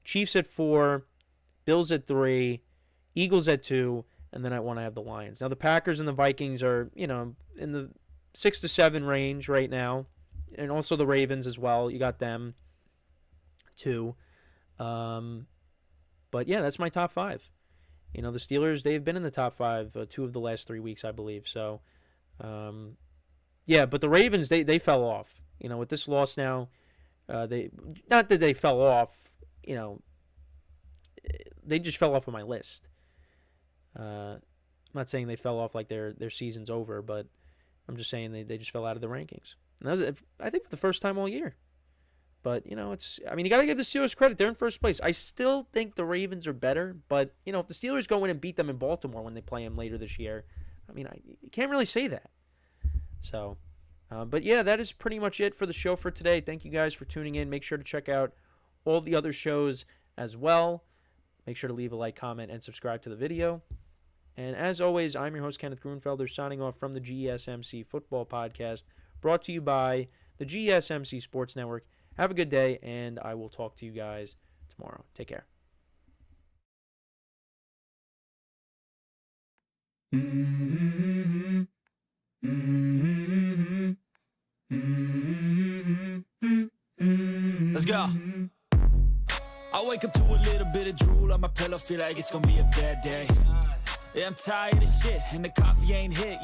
Chiefs at 4, Bills at 3, Eagles at 2, and then at 1 I have the Lions. Now the Packers and the Vikings are, in the 6 to 7 range right now, and also the Ravens as well. You got them too. But yeah, that's my top 5. The Steelers, they've been in the top 5 2 of the last 3 weeks, I believe. So, but the Ravens, they fell off. With this loss now, not that they fell off. They just fell off on my list. I'm not saying they fell off like their season's over, but I'm just saying they just fell out of the rankings. And that was, I think, for the first time all year. But, you got to give the Steelers credit. They're in first place. I still think the Ravens are better. But, if the Steelers go in and beat them in Baltimore when they play them later this year, you can't really say that. So, but yeah, that is pretty much it for the show for today. Thank you guys for tuning in. Make sure to check out all the other shows as well. Make sure to leave a like, comment, and subscribe to the video. And as always, I'm your host, Kenneth Grunfelder, signing off from the GSMC Football Podcast, brought to you by the GSMC Sports Network. Have a good day, and I will talk to you guys tomorrow. Take care. Let's go. I wake up to a little bit of drool on my pillow, feel like it's gonna be a bad day. Yeah, I'm tired of shit, and the coffee ain't hit yet.